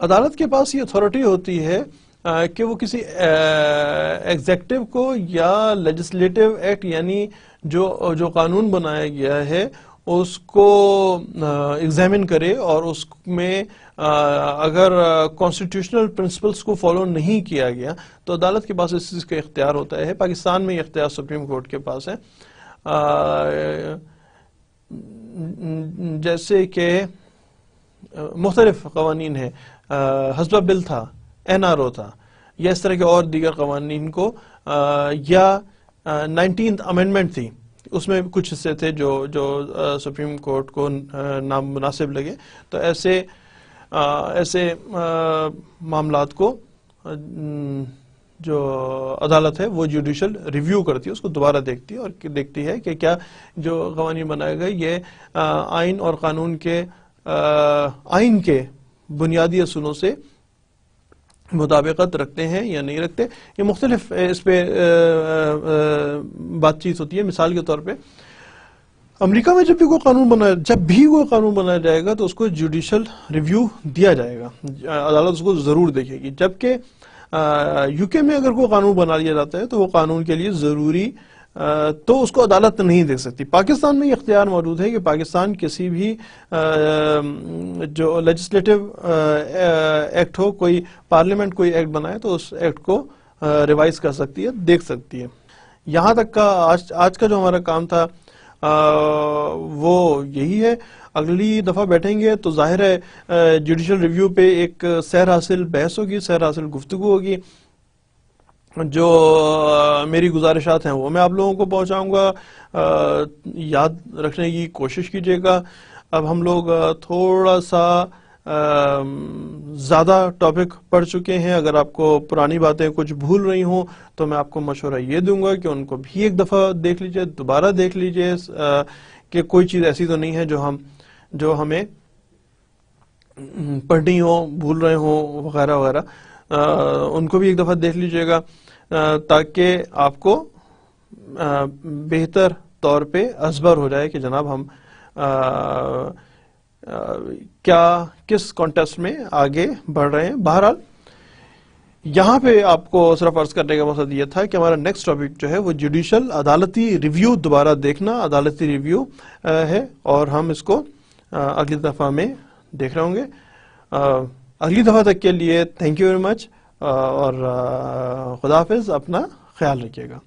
عدالت کے پاس یہ اتھارٹی ہوتی ہے کہ وہ کسی ایگزیکٹو کو یا لیجسلیٹو ایکٹ یعنی جو قانون بنایا گیا ہے اس کو ایگزامن کرے اور اس میں اگر کانسٹیٹیوشنل پرنسپلس کو فالو نہیں کیا گیا تو عدالت کے پاس اس چیز کا اختیار ہوتا ہے. پاکستان میں یہ اختیار سپریم کورٹ کے پاس ہے. جیسے کہ مختلف قوانین ہیں, حسبہ بل تھا, این آر او تھا, یا اس طرح کے اور دیگر قوانین کو, یا 19th امینڈمنٹ تھی, اس میں کچھ حصے تھے جو سپریم کورٹ کو نامناسب لگے, تو ایسے معاملات کو جو عدالت ہے وہ جوڈیشل ریویو کرتی ہے, اس کو دوبارہ دیکھتی ہے اور دیکھتی ہے کہ کیا جو قوانین بنائے گئے یہ آئین اور قانون کے آئین کے بنیادی اصولوں سے مطابقت رکھتے ہیں یا نہیں رکھتے. یہ مختلف اس پہ بات چیت ہوتی ہے. مثال کے طور پہ امریکہ میں جب بھی کوئی قانون بنایا جائے گا تو اس کو جوڈیشل ریویو دیا جائے گا, عدالت اس کو ضرور دیکھے گی. جبکہ یو کے میں اگر کوئی قانون بنا دیا جاتا ہے تو وہ قانون کے لیے ضروری تو اس کو عدالت نہیں دیکھ سکتی. پاکستان میں یہ اختیار موجود ہے کہ پاکستان کسی بھی جو لیجسلیٹو ایکٹ ہو, کوئی پارلیمنٹ کوئی ایکٹ بنائے تو اس ایکٹ کو ریوائز کر سکتی ہے, دیکھ سکتی ہے. یہاں تک کا آج کا جو ہمارا کام تھا وہ یہی ہے. اگلی دفعہ بیٹھیں گے تو ظاہر ہے جوڈیشل ریویو پہ ایک سیر حاصل بحث ہوگی, سیر حاصل گفتگو ہوگی. جو میری گزارشات ہیں وہ میں آپ لوگوں کو پہنچاؤں گا, یاد رکھنے کی کوشش کیجیے گا. اب ہم لوگ تھوڑا سا زیادہ ٹاپک پڑھ چکے ہیں. اگر آپ کو پرانی باتیں کچھ بھول رہی ہوں تو میں آپ کو مشورہ یہ دوں گا کہ ان کو بھی ایک دفعہ دیکھ لیجیے, دوبارہ دیکھ لیجیے کہ کوئی چیز ایسی تو نہیں ہے جو ہمیں پڑھنی ہو, بھول رہے ہوں وغیرہ وغیرہ. ان کو بھی ایک دفعہ دیکھ لیجیے گا تاکہ آپ کو بہتر طور پہ ازبر ہو جائے کہ جناب ہم کس کانٹیکسٹ میں آگے بڑھ رہے ہیں. بہرحال یہاں پہ آپ کو صرف عرض کرنے کا مقصد یہ تھا کہ ہمارا نیکسٹ ٹاپک جو ہے وہ جوڈیشل عدالتی ریویو دوبارہ دیکھنا, عدالتی ریویو ہے, اور ہم اس کو اگلی دفعہ میں دیکھ رہے ہوں گے. اگلی دفعہ تک کے لیے تھینک یو ویری مچ, اور خدا حافظ, اپنا خیال رکھیے گا.